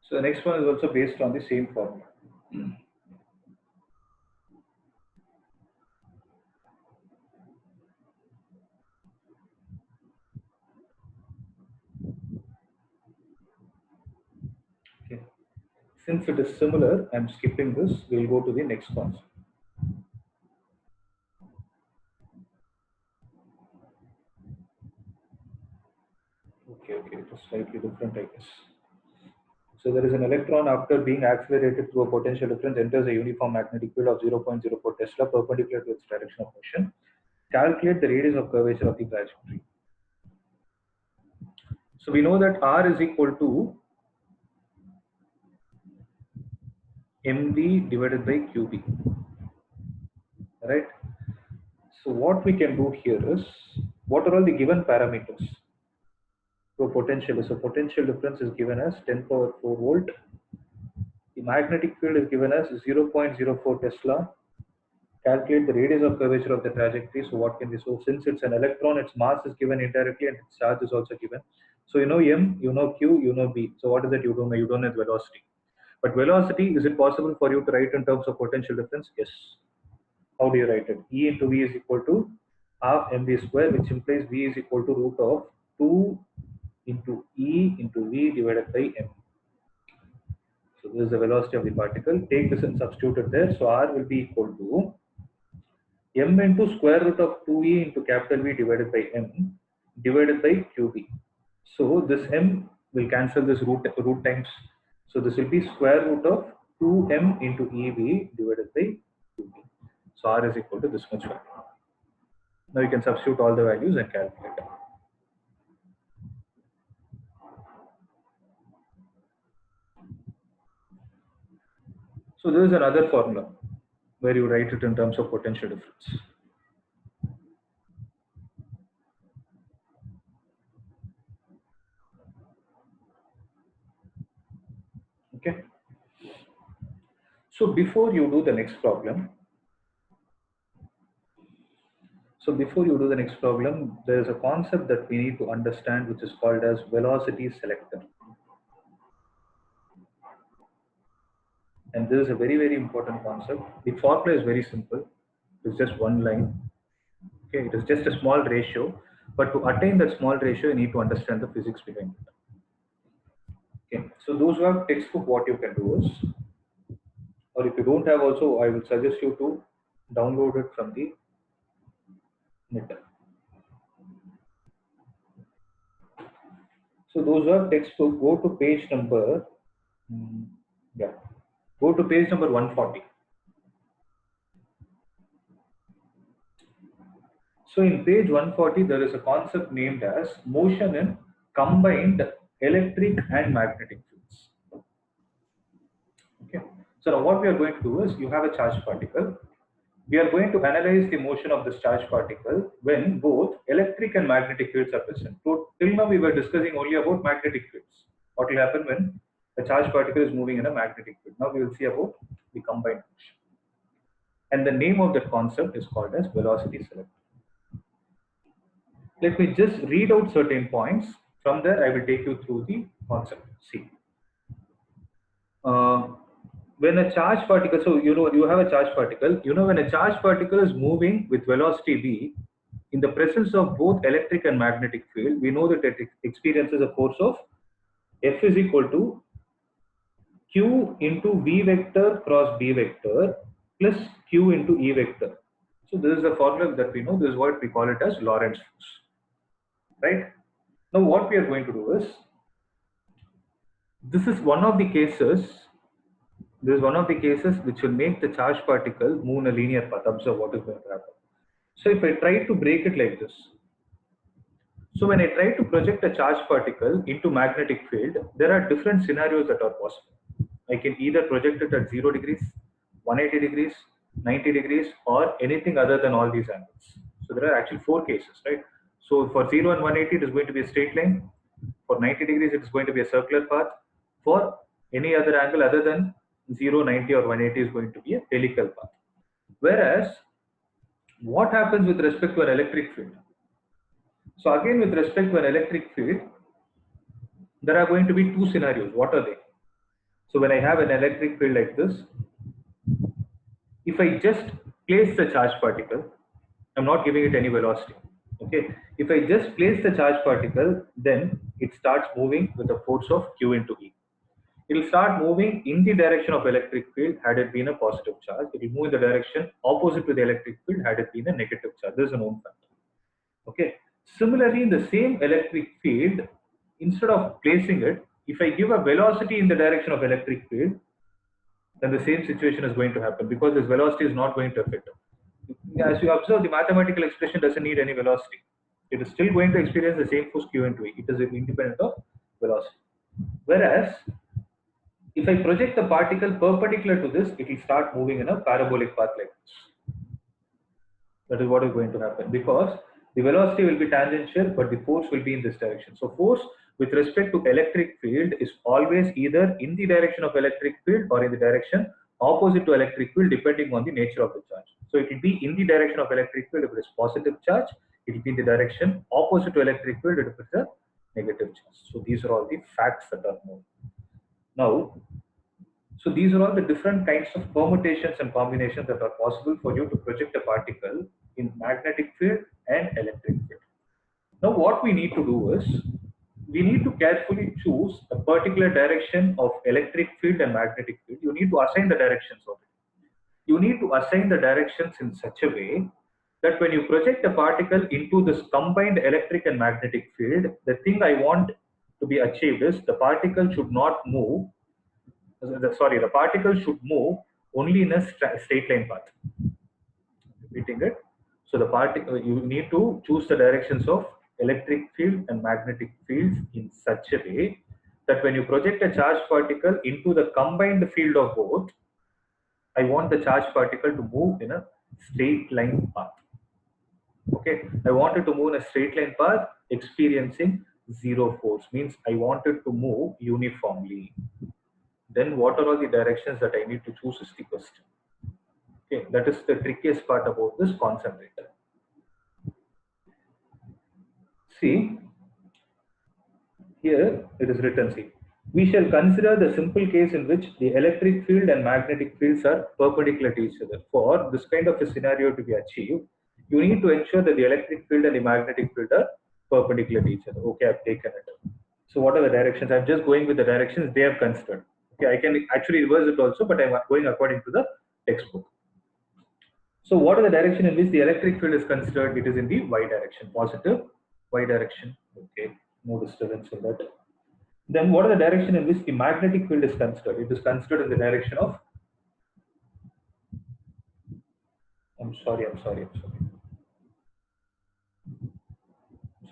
S1: So the next one is also based on the same formula. Okay. Since it is similar, I'm skipping this. We'll go to the next concept. Okay, it is slightly different, I guess. So there is an electron after being accelerated through a potential difference enters a uniform magnetic field of 0.04 Tesla perpendicular to its direction of motion. Calculate the radius of curvature of the trajectory. So we know that R is equal to mv divided by qb, right? So what we can do here is, what are all the given parameters? So potential difference is given as 10 power 4 volt. The magnetic field is given as 0.04 Tesla. Calculate the radius of curvature of the trajectory. So what can be, so since it's an electron, its mass is given indirectly and its charge is also given. So you know M, you know Q, you know B. So what is that you don't know? You don't know velocity. But velocity, is it possible for you to write in terms of potential difference? Yes. How do you write it? E into V is equal to half mv square, which implies V is equal to root of 2 into E into V divided by M. So this is the velocity of the particle. Take this and substitute it there. So R will be equal to M into square root of 2E into capital V divided by M divided by QB. So this M will cancel this root times. So this will be square root of 2M into EV divided by QB. So R is equal to this much value. Now you can substitute all the values and calculate. So this is another formula where you write it in terms of potential difference. Okay. So before you do the next problem, there is a concept that we need to understand, which is called as velocity selector. And this is a very, very important concept. The formula is very simple. It's just one line. Okay, it is just a small ratio, but to attain that small ratio, you need to understand the physics behind it. Okay, so those who have textbook, what you can do is, or if you don't have also, I will suggest you to download it from the net. So those who have textbook, go to page number, go to page number 140. So in page 140, there is a concept named as motion in combined electric and magnetic fields. Okay. So now what we are going to do is, you have a charged particle. We are going to analyze the motion of this charged particle when both electric and magnetic fields are present. So till now we were discussing only about magnetic fields. What will happen when a charged particle is moving in a magnetic field? Now we will see about the combined motion. And the name of that concept is called as velocity selector. Let me just read out certain points. From there, I will take you through the concept. See, when a charge particle, so you have a charge particle. When a charge particle is moving with velocity v, in the presence of both electric and magnetic field, we know that it experiences a force of F is equal to Q into V vector cross B vector plus Q into E vector. So this is the formula that we know. This is what we call it as Lorentz force, right? Now what we are going to do is, this is one of the cases which will make the charge particle move in a linear path. Observe what is going to happen. So if I try to break it like this, so when I try to project a charge particle into magnetic field, there are different scenarios that are possible. I can either project it at 0 degrees, 180 degrees, 90 degrees, or anything other than all these angles. So there are actually 4 cases, right? So for 0 and 180, it is going to be a straight line. For 90 degrees, it is going to be a circular path. For any other angle other than 0, 90 or 180 is going to be a helical path. Whereas, what happens with respect to an electric field? So again, with respect to an electric field, there are going to be 2 scenarios. What are they? So when I have an electric field like this, if I just place the charge particle, I'm not giving it any velocity. Okay, if I just place the charge particle, then it starts moving with a force of Q into E. It will start moving in the direction of electric field had it been a positive charge. It will move in the direction opposite to the electric field had it been a negative charge. This is a known fact. Okay. Similarly, in the same electric field, instead of placing it, if I give a velocity in the direction of electric field, then the same situation is going to happen because this velocity is not going to affect it. As you observe, the mathematical expression doesn't need any velocity. It is still going to experience the same force Q into E. It is independent of velocity. Whereas, if I project the particle perpendicular to this, it will start moving in a parabolic path like this. That is what is going to happen because the velocity will be tangential, but the force will be in this direction. So force with respect to electric field is always either in the direction of electric field or in the direction opposite to electric field, depending on the nature of the charge. So it will be in the direction of electric field if it is positive charge. It will be in the direction opposite to electric field if it is a negative charge. So these are all the facts that are known. Now, so these are all the different kinds of permutations and combinations that are possible for you to project a particle in magnetic field and electric field. Now what we need to do is, we need to carefully choose a particular direction of electric field and magnetic field. You need to assign the directions of it. You need to assign the directions in such a way that when you project a particle into this combined electric and magnetic field, the thing I want to be achieved is the particle should not move. The particle should move only in a straight line path. Repeating it. So the particle, you need to choose the directions of electric field and magnetic fields in such a way that when you project a charged particle into the combined field of both, I want the charged particle to move in a straight line path. Okay, I want it to move in a straight line path experiencing zero force, means I want it to move uniformly. Then what are all the directions that I need to choose is the question. Okay, that is the trickiest part about this concentrator. See, here it is written, see, we shall consider the simple case in which the electric field and magnetic fields are perpendicular to each other. For this kind of a scenario to be achieved, you need to ensure that the electric field and the magnetic field are perpendicular to each other. Okay, I've taken it. So what are the directions? I'm just going with the directions they have considered. Okay, I can actually reverse it also, but I'm going according to the textbook. So what are the direction in which the electric field is considered? It is in the y direction, positive y direction. Okay, no disturbance in that. Then what are the direction in which the magnetic field is considered? It is considered in the direction of, I'm sorry.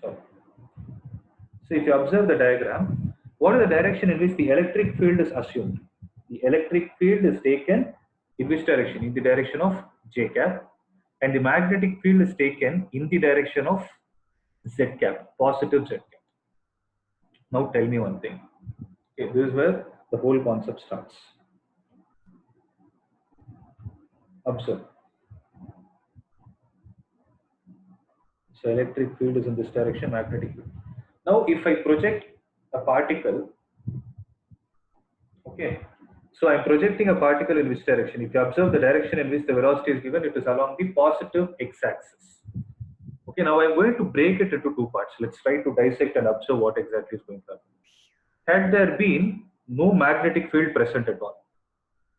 S1: So if you observe the diagram, what is the direction in which the electric field is assumed? The electric field is taken in which direction? In the direction of j cap, and the magnetic field is taken in the direction of z cap, positive z cap. Now tell me one thing. Okay, this is where the whole concept starts. Observe. So electric field is in this direction, magnetic field. Now if I project a particle, okay, so I'm projecting a particle in which direction? If you observe the direction in which the velocity is given, it is along the positive x-axis. Okay, now I'm going to break it into two parts. Let's try to dissect and observe what exactly is going to happen. Had there been no magnetic field present at all,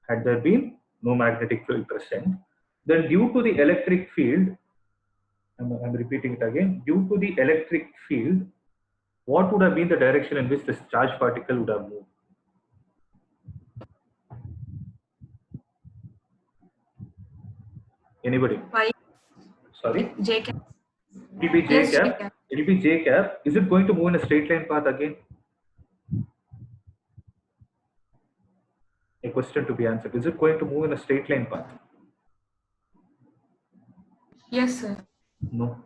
S1: had there been no magnetic field present, then due to the electric field, I'm repeating it again, due to the electric field, what would have been the direction in which this charged particle would have moved? Anybody?
S7: Why?
S1: Sorry?
S7: J cap.
S1: It will be j
S7: Yes, J
S1: cap.
S7: cap.
S1: It will be j cap. Is it going to move in a straight line path again? A question to be answered. Is it going to move in a straight line path?
S7: Yes, sir.
S1: No.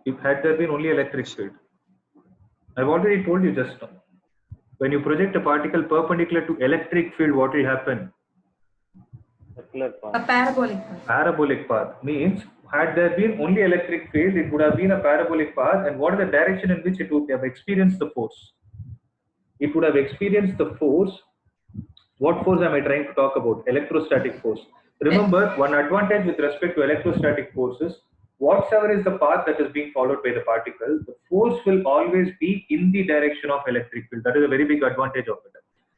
S1: If had there been only electric field, I've already told you just now. When you project a particle perpendicular to electric field, what will happen?
S5: Circular
S7: A
S5: path.
S7: parabolic path.
S1: Parabolic path means had there been only electric field, it would have been a parabolic path. And what is the direction in which it would have experienced the force? It would have experienced the force. What force am I trying to talk about? Electrostatic force. Remember, one advantage with respect to electrostatic forces, whatsoever is the path that is being followed by the particle, the force will always be in the direction of electric field. That is a very big advantage of it.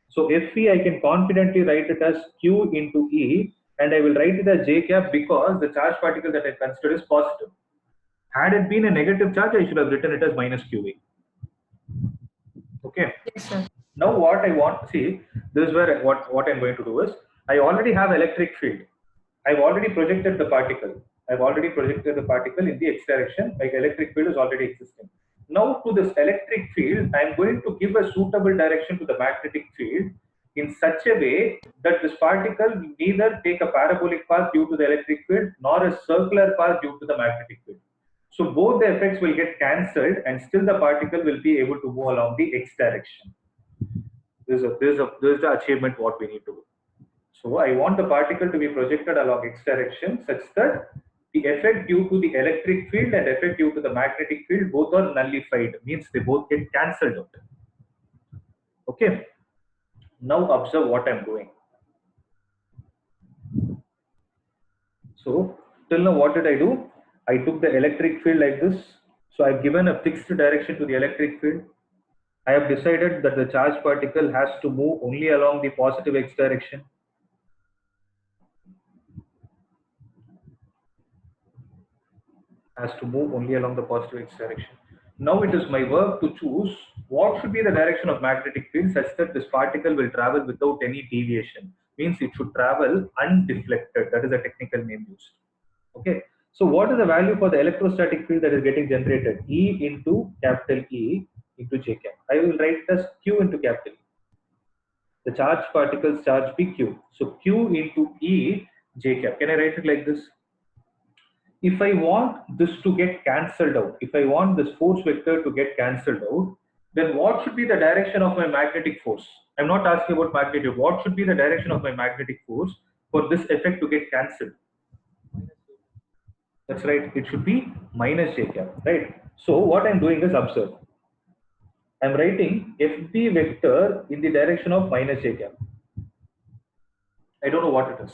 S1: So Fe, I can confidently write it as Q into E, and I will write it as J cap because the charge particle that I consider is positive. Had it been a negative charge, I should have written it as minus QE. Okay.
S7: Yes, sir.
S1: Now what I want, see, this is where what I'm going to do is, I already have electric field. I've already projected the particle. I've already projected the particle in the x direction, like electric field is already existing. Now to this electric field, I'm going to give a suitable direction to the magnetic field in such a way that this particle will neither take a parabolic path due to the electric field nor a circular path due to the magnetic field. So both the effects will get cancelled and still the particle will be able to move along the x direction. This is the achievement what we need to do. So I want the particle to be projected along x direction such that the effect due to the electric field and effect due to the magnetic field both are nullified, means they both get cancelled out. Okay. Now observe what I'm doing. So till now what did I do? I took the electric field like this. So I've given a fixed direction to the electric field. I have decided that the charged particle has to move only along the positive x direction. Has to move only along the positive x direction. Now it is my work to choose what should be the direction of magnetic field such that this particle will travel without any deviation. Means it should travel undeflected. That is a technical name used. Okay. So what is the value for the electrostatic field that is getting generated? E into capital E into J cap. I will write it as Q into capital E. The charged particle's charge PQ. So Q into E J cap. Can I write it like this? If I want this to get cancelled out, if I want this force vector to get cancelled out, then what should be the direction of my magnetic force? I'm not asking about magnitude. What should be the direction of my magnetic force for this effect to get cancelled? That's right. It should be minus J cap, right? So what I'm doing is observe. I'm writing FB vector in the direction of minus J cap. I don't know what it is.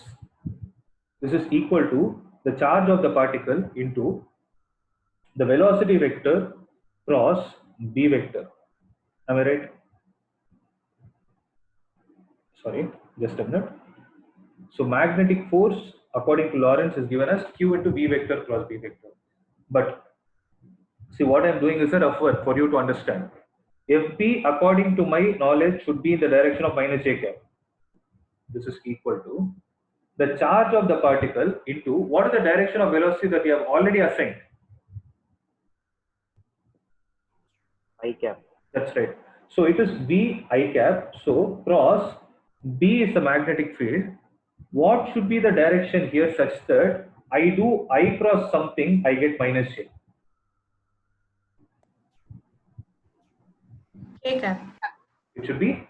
S1: This is equal to the charge of the particle into the velocity vector cross B vector. Am I right? Sorry, just a minute. So magnetic force according to Lorentz is given as Q into B vector cross B vector. But see, what I'm doing is a rough work for you to understand. FB according to my knowledge should be in the direction of minus J cap. This is equal to the charge of the particle into what is the direction of velocity that we have already assigned?
S5: I cap.
S1: That's right. So it is B I cap. So cross B is the magnetic field. What should be the direction here such that I do I cross something, I get minus J?
S7: K cap.
S1: It should be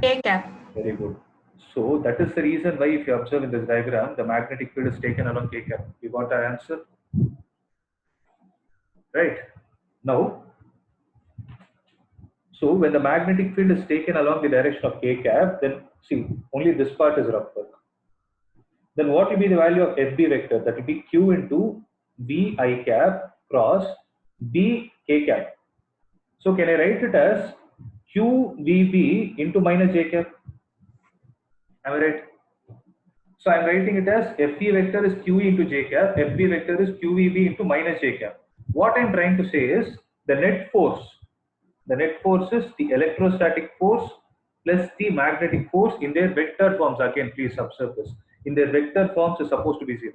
S7: K cap.
S1: very good. So that is the reason why if you observe in this diagram, the magnetic field is taken along K cap. You got our answer? right? Now, so when the magnetic field is taken along the direction of k cap, then see, only this part is rough work. Then what will be the value of FB vector? That will be q into B I cap cross B k cap. So can I write it as QVB into minus j cap? Am I right? So I'm writing it as FE vector is QE into j cap, FB vector is QVB into minus j cap. What I'm trying to say is the net force. The net force is the electrostatic force plus the magnetic force in their vector forms. Again, please observe this. In their vector forms is supposed to be 0.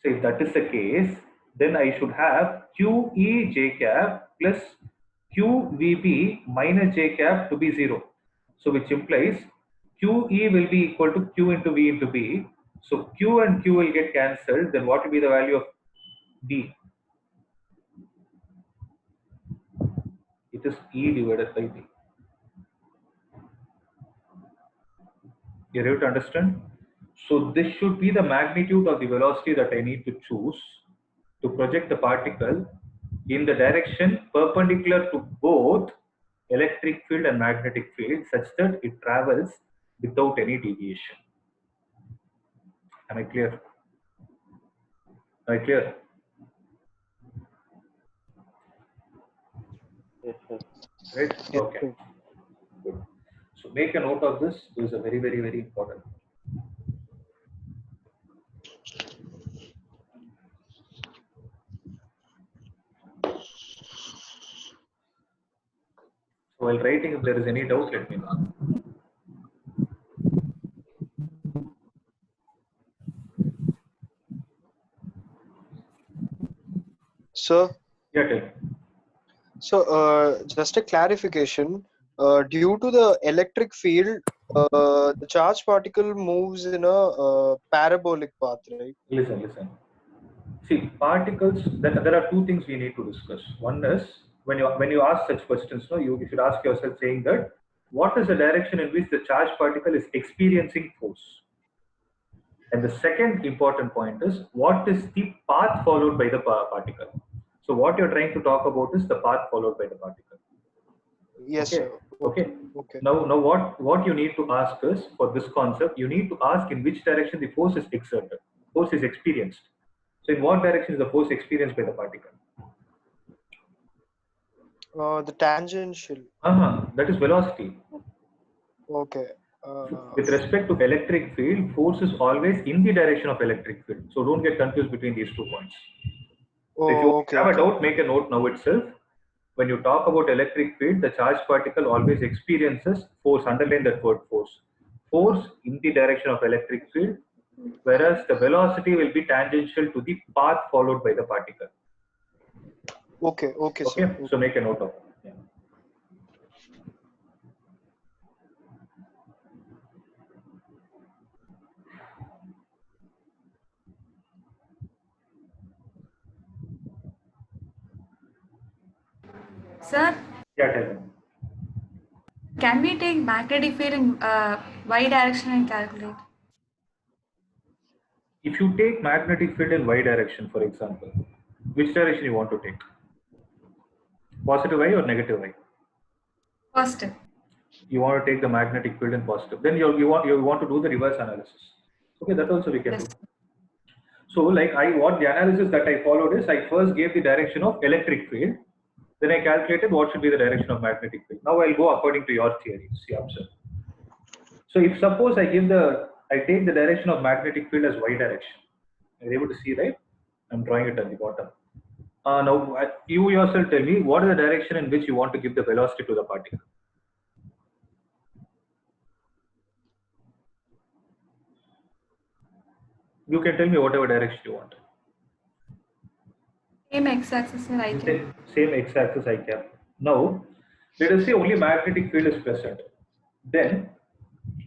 S1: So if that is the case, then I should have QE j cap plus QVB minus j cap to be 0. So which implies QE will be equal to Q into V into B. So Q and Q will get cancelled. Then what will be the value of B? It is E divided by B. You're able to understand? So this should be the magnitude of the velocity that I need to choose to project the particle in the direction perpendicular to both electric field and magnetic field such that it travels without any deviation. Am I clear? Am I clear?
S5: Yes, sir.
S1: Right?
S3: Yes,
S1: Okay.
S3: sir.
S1: Good. So make a note of this. This is a very, very, very important. So while writing, if there is any doubt, let me know.
S3: So,
S1: Yeah, tell me.
S3: just a clarification. Due to the electric field, the charged particle moves in a parabolic path, right?
S1: Listen. See, particles. There are two things we need to discuss. One is when you ask such questions, no, you should ask yourself saying that what is the direction in which the charged particle is experiencing force. And the second important point is what is the path followed by the particle. So what you're trying to talk about is the path followed by the particle.
S3: Yes,
S1: Okay.
S3: sir.
S1: Okay.
S3: Okay.
S1: Now what you need to ask is for this concept, you need to ask in which direction the force is exerted, force is experienced. So in what direction is the force experienced by the particle?
S3: The tangential.
S1: That is velocity.
S3: Okay.
S1: With respect to electric field, force is always in the direction of electric field. So don't get confused between these 2 points. So if you
S3: okay.
S1: have a
S3: Okay.
S1: doubt, make a note now itself. When you talk about electric field, the charged particle always experiences force. Underline that word force. Force in the direction of electric field, whereas the velocity will be tangential to the path followed by the particle.
S3: Okay. Okay,
S1: Okay,
S3: sir.
S1: so make a note of it. Yeah.
S7: Sir,
S1: Yeah, tell me.
S7: can we take magnetic field in y direction and calculate?
S1: If you take magnetic field in y direction, for example, which direction you want to take? Positive y or negative y?
S7: Positive.
S1: You want to take the magnetic field in positive. Then you want to do the reverse analysis. Okay, that also we can
S7: Yes.
S1: do. So like what the analysis that I followed is I first gave the direction of electric field, then I calculated what should be the direction of magnetic field. Now I'll go according to your theory. See, observe. So if suppose I take the direction of magnetic field as y direction. Are you able to see, right? I'm drawing it at the bottom. Now you yourself tell me what is the direction in which you want to give the velocity to the particle. You can tell me whatever direction you want.
S7: Same x-axis and I can.
S1: Same x-axis I cap. Now, let us say only magnetic field is present. Then,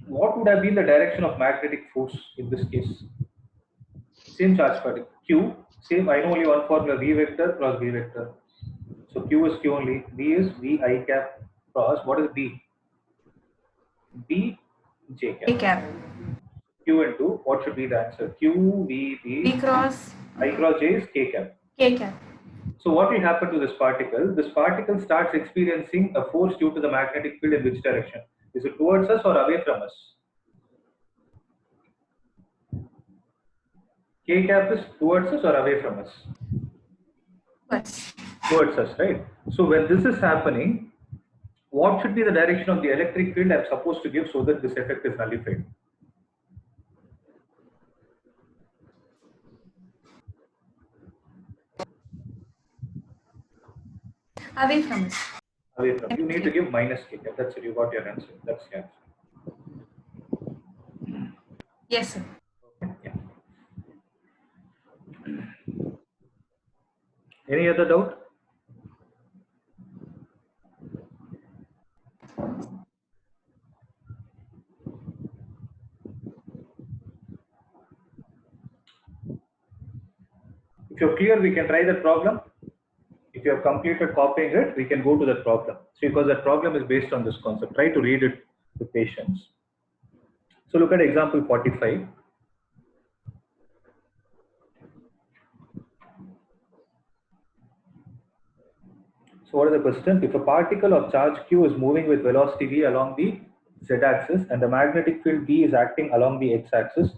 S1: what would have been the direction of magnetic force in this case? Same charge particle. Q, same, I know only one formula, V vector cross V vector. So Q is Q only, V is V I cap cross, what is B? B J cap.
S7: A cap.
S1: Q into, what should be the answer? Q, V,
S7: B cross
S1: I cross J is K cap.
S7: K cap.
S1: So what will happen to this particle? This particle starts experiencing a force due to the magnetic field in which direction? Is it towards us or away from us? K cap is towards us or away from us?
S7: Yes.
S1: Towards us, right? So when this is happening, what should be the direction of the electric field I'm supposed to give so that this effect is nullified?
S7: Away from us.
S1: Away from. You need to give minus K cap. That's it. You got your answer. That's the answer.
S7: Yes, sir.
S1: Yeah. Any other doubt? If you're clear, we can try that problem. If you have completed copying it, we can go to that problem. See, because that problem is based on this concept. Try to read it with patience. So look at example 45. So what is the question? If a particle of charge q is moving with velocity v along the z-axis and the magnetic field B is acting along the x-axis,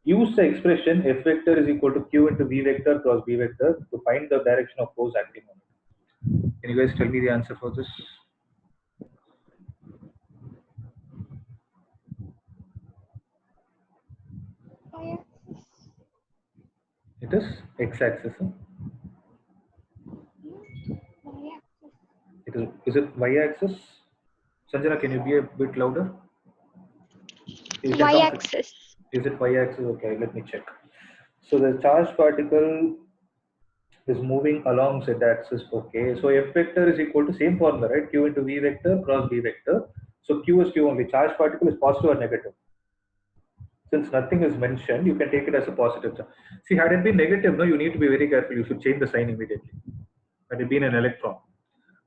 S1: use the expression F vector is equal to q into v vector cross b vector to find the direction of force acting on it. Can you guys tell me the answer for this? It is x-axis. Is it y-axis? Sanjana, can you be a bit louder?
S9: Y-axis.
S1: Is it y-axis? Okay, let me check. So the charged particle is moving along z-axis. Okay, so F vector is equal to same formula, right? Q into v vector cross b vector. So Q is Q only. Charged particle is positive or negative. Since nothing is mentioned, you can take it as a positive charge. See, had it been negative, no, you need to be very careful. You should change the sign immediately. Had it been an electron.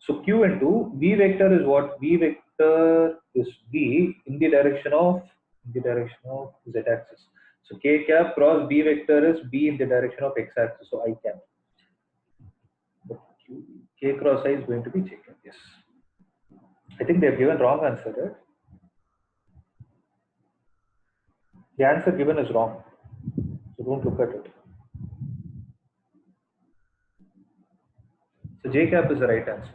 S1: So Q into V vector is what? V vector is V in the direction of z-axis. So K cap cross B vector is B in the direction of x-axis. So I cap. But K cross I is going to be J cap. Yes. I think they have given wrong answer, right? The answer given is wrong. So don't look at it. So J cap is the right answer.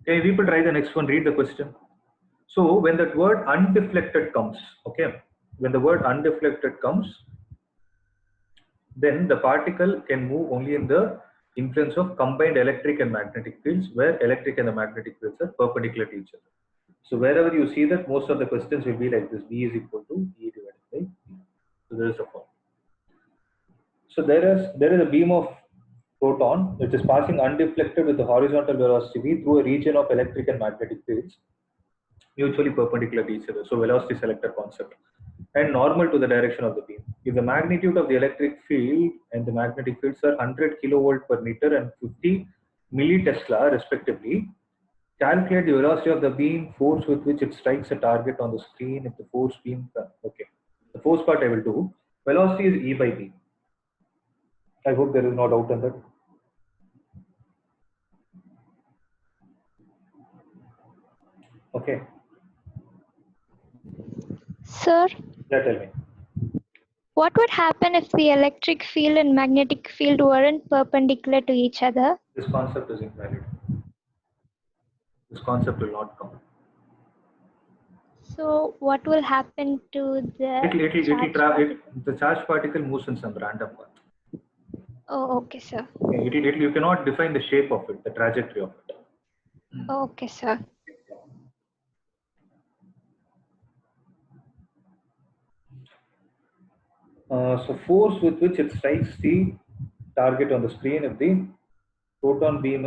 S1: Okay, people try the next one. Read the question. So when that word undeflected comes, okay, when the word undeflected comes, then the particle can move only in the influence of combined electric and magnetic fields, where electric and the magnetic fields are perpendicular to each other. So wherever you see that, most of the questions will be like this: V is equal to E divided by V. So there is a form. So there is a beam of proton which is passing undeflected with the horizontal velocity v through a region of electric and magnetic fields mutually perpendicular to each other. So velocity selector concept, and normal to the direction of the beam. If the magnitude of the electric field and the magnetic fields are 100 kilovolt per meter and 50 millitesla respectively, calculate the velocity of the beam, force with which it strikes a target on the screen. If the force beam, okay, the force part I will do. Velocity is E by B. I hope there is no doubt on that. Okay.
S9: Sir,
S1: Yeah, tell me.
S9: what would happen if the electric field and magnetic field weren't perpendicular to each other?
S1: This concept is invalid. This concept will not come.
S9: So what will happen to the
S1: The charge particle moves in some random path.
S9: Oh, okay, sir.
S1: You cannot define the shape of it, the trajectory of it.
S9: Okay, sir.
S1: So force with which it strikes the target on the screen, if the proton beam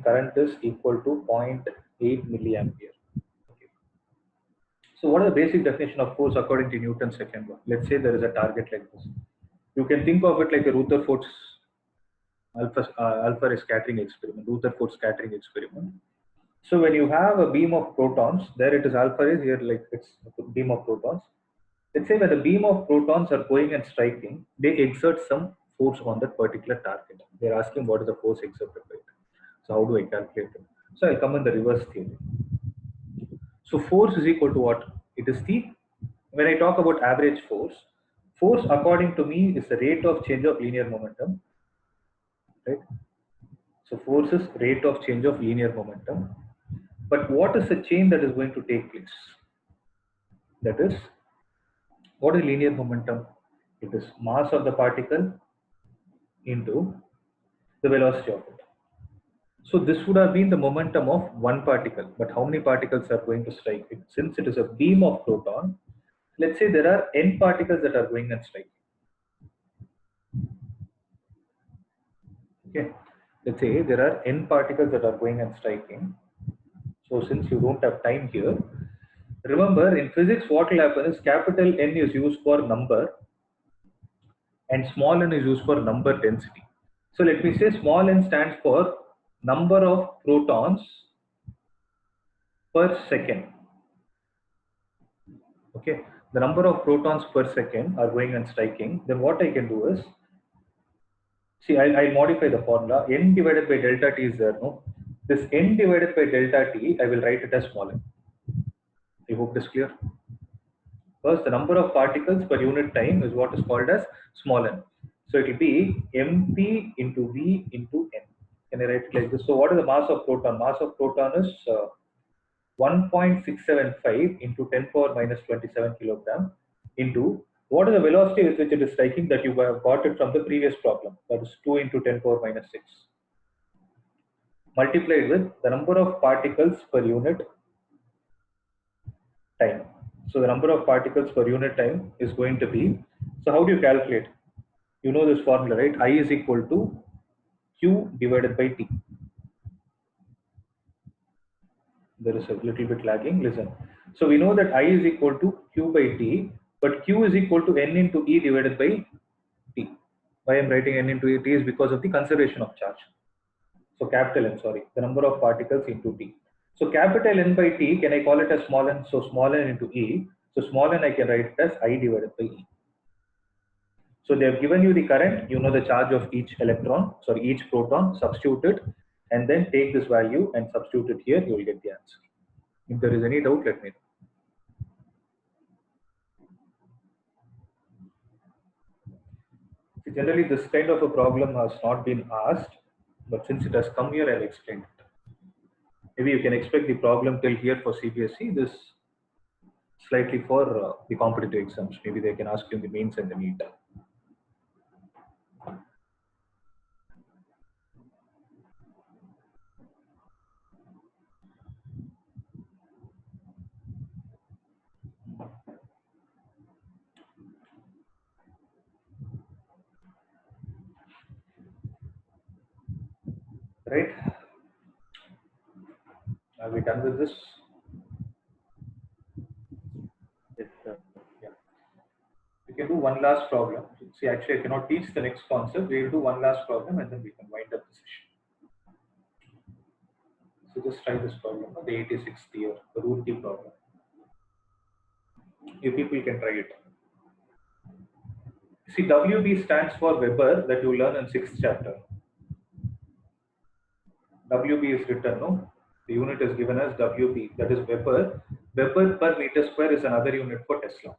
S1: current is equal to 0.8 milliampere. Okay. So what is the basic definition of force according to Newton's second law? Let's say there is a target like this. You can think of it like a Rutherford's alpha scattering experiment, Rutherford scattering experiment. So when you have a beam of protons, there it is alpha is, here like it's a beam of protons. Let's say when the beam of protons are going and striking, they exert some force on that particular target. They're asking what is the force exerted by it. So how do I calculate it? So I'll come in the reverse theory. So force is equal to what? It is the, when I talk about average force according to me is the rate of change of linear momentum, right? So force is rate of change of linear momentum. But what is the change that is going to take place? That is, what is linear momentum? It is mass of the particle into the velocity of it. So this would have been the momentum of one particle, but how many particles are going to strike it? Since it is a beam of proton, let's say there are n particles that are going and striking. Okay, let's say there are n particles that are going and striking. So since you don't have time here, remember in physics what will happen is capital N is used for number and small n is used for number density. So let me say small n stands for number of protons per second. Okay, the number of protons per second are going and striking. Then what I can do is, see, I'll modify the formula. N divided by delta t is there, no? This n divided by delta t, I will write it as small n. I hope this is clear. First, the number of particles per unit time is what is called as small n. So it will be mp into v into n. Can I write it like this? So what is the mass of proton? Mass of proton is 1.675 into 10 power minus 27 kilogram into what is the velocity with which it is striking that you have got it from the previous problem, that is 2 into 10 power minus 6, multiplied with the number of particles per unit time. So the number of particles per unit time is going to be, so how do you calculate? You know this formula, right? I is equal to Q divided by T. There is a little bit lagging, listen. So we know that I is equal to Q by T, but Q is equal to N into E divided by T. Why I am writing N into T is because of the conservation of charge. So capital N, sorry, the number of particles into T. So capital N by T, can I call it as small n? So small n into E. So small n I can write it as I divided by E. So they have given you the current, you know the charge of each electron, sorry, each proton, substitute it, and then take this value and substitute it here, you will get the answer. If there is any doubt, let me know. Generally, this kind of a problem has not been asked, but since it has come here, I'll explain it. Maybe you can expect the problem till here for CBSE, this slightly for the competitive exams. Maybe they can ask you in the mains and the NEET. Right? Are we done with this?
S5: Yes, sir.
S1: Yeah. We can do one last problem. See, actually, I cannot teach the next concept. We will do one last problem and then we can wind up the session. So just try this problem, the 86th year, the root T problem. You people can try it. See, WB stands for Weber, that you learn in 6th chapter. WB is written, no? The unit is given as WB, that is Weber. Weber per meter square is another unit for Tesla.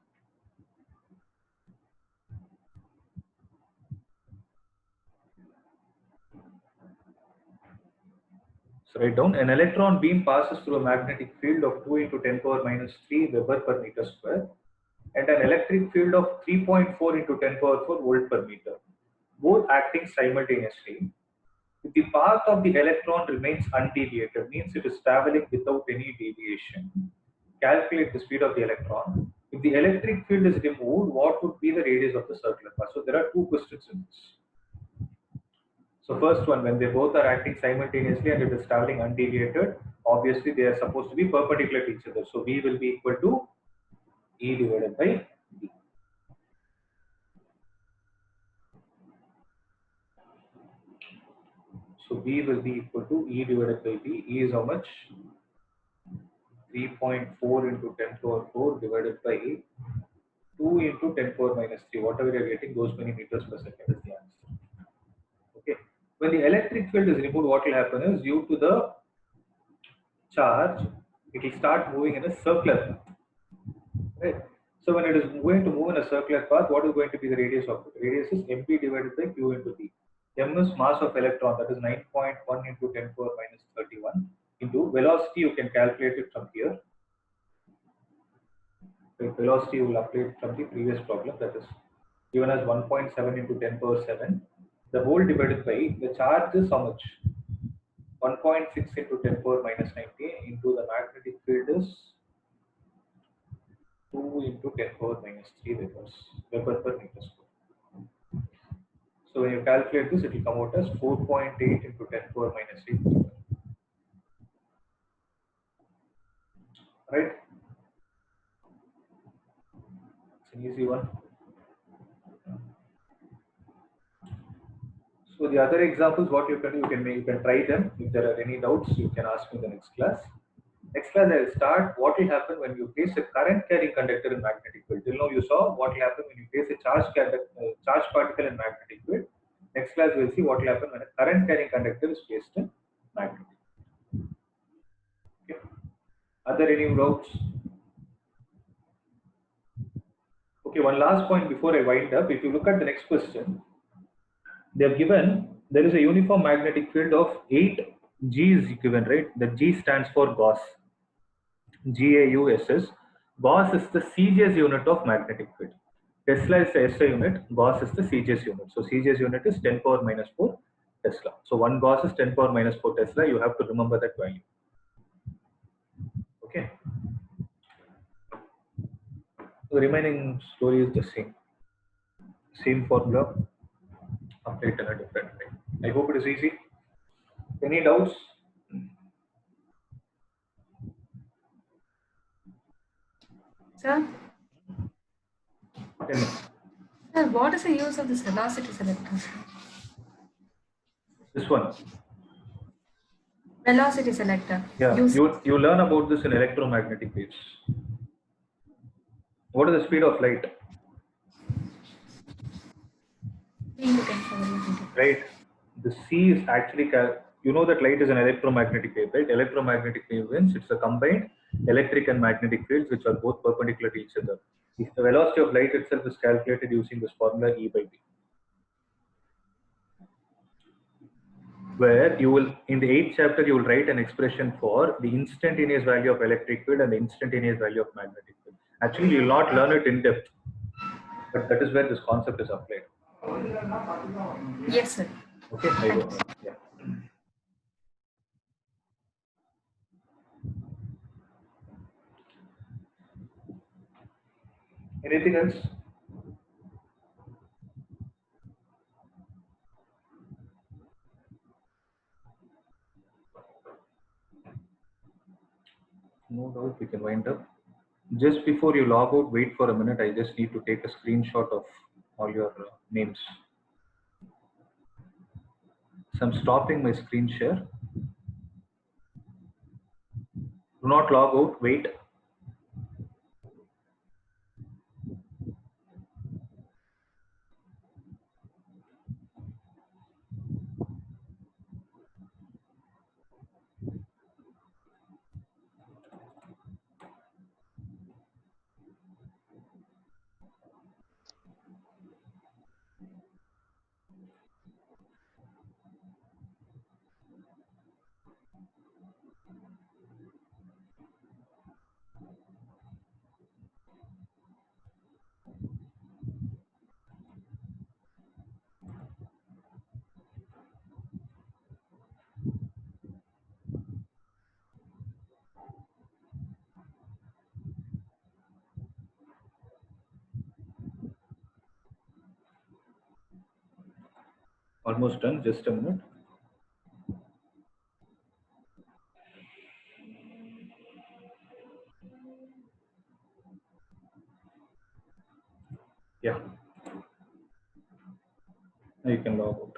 S1: So write down, an electron beam passes through a magnetic field of 2 into 10 power minus 3 Weber per meter square and an electric field of 3.4 into 10 power 4 volt per meter, both acting simultaneously. If the path of the electron remains undeviated, means it is traveling without any deviation, calculate the speed of the electron. If the electric field is removed, what would be the radius of the circular path? So there are two questions in this. So first one, when they both are acting simultaneously and it is traveling undeviated, obviously they are supposed to be perpendicular to each other. So V will be equal to E divided by D. So V will be equal to E divided by D. E is how much? 3.4 into 10 power 4 divided by 2 into 10 power minus 3. Whatever you are getting, those many meters per second is the answer. When the electric field is removed, what will happen is due to the charge, it will start moving in a circular path. Right? So when it is going to move in a circular path, what is going to be the radius of it? Radius is mp divided by q into b. M is mass of electron, that is 9.1 into 10 power minus 31 into velocity. You can calculate it from here. The velocity you will apply it from the previous problem, that is given as 1.7 into 10 power 7. The whole divided by the charge is how much? 1.6 into 10 power minus 90 into the magnetic field is 2 into 10 power minus 3 Weber per meter square. So when you calculate this, it will come out as 4.8 into 10 power minus 3 Weber. Right? It's an easy one. So the other examples, what you can do, you can try them. If there are any doubts, you can ask me in the next class. Next class, I will start what will happen when you place a current carrying conductor in magnetic field. Till now, you saw what will happen when you place a charge particle in magnetic field. Next class, we will see what will happen when a current carrying conductor is placed in magnet. Okay. Are there any doubts? Okay, one last point before I wind up. If you look at the next question, they have given there is a uniform magnetic field of 8 G is given, right? The G stands for Gauss. GAUSS. Gauss is the CGS unit of magnetic field. Tesla is the SI unit. Gauss is the CGS unit. So CGS unit is 10 power minus 4 Tesla. So 1 Gauss is 10 power minus 4 Tesla. You have to remember that value. Okay. The remaining story is the same. Same formula. Apply it in a different way. I hope it is easy. Any doubts?
S7: Sir?
S1: Tell me.
S7: Sir, what is the use of this velocity selector?
S1: This one.
S7: Velocity selector.
S1: Yeah, you learn about this in electromagnetic waves. What is the speed of light? Right. The C is actually, you know that light is an electromagnetic wave, right? Electromagnetic wave means it's a combined electric and magnetic fields which are both perpendicular to each other. If the velocity of light itself is calculated using this formula E by B, where you will, in the 8th chapter, you will write an expression for the instantaneous value of electric field and the instantaneous value of magnetic field. Actually, you will not learn it in depth, but that is where this concept is applied.
S7: Yes, sir.
S1: Okay, I go. Yeah. Anything else? No doubt, we can wind up. Just before you log out, wait for a minute. I just need to take a screenshot of all your names. So I'm stopping my screen share. Do not log out, wait. Almost done, just a minute. Yeah. Now you can log out.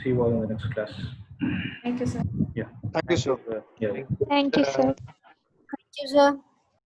S1: See you all in the next class.
S7: Thank you, sir.
S1: Yeah.
S3: Thank you, sir.
S1: Yeah.
S9: Thank you, sir.
S10: Thank you, sir.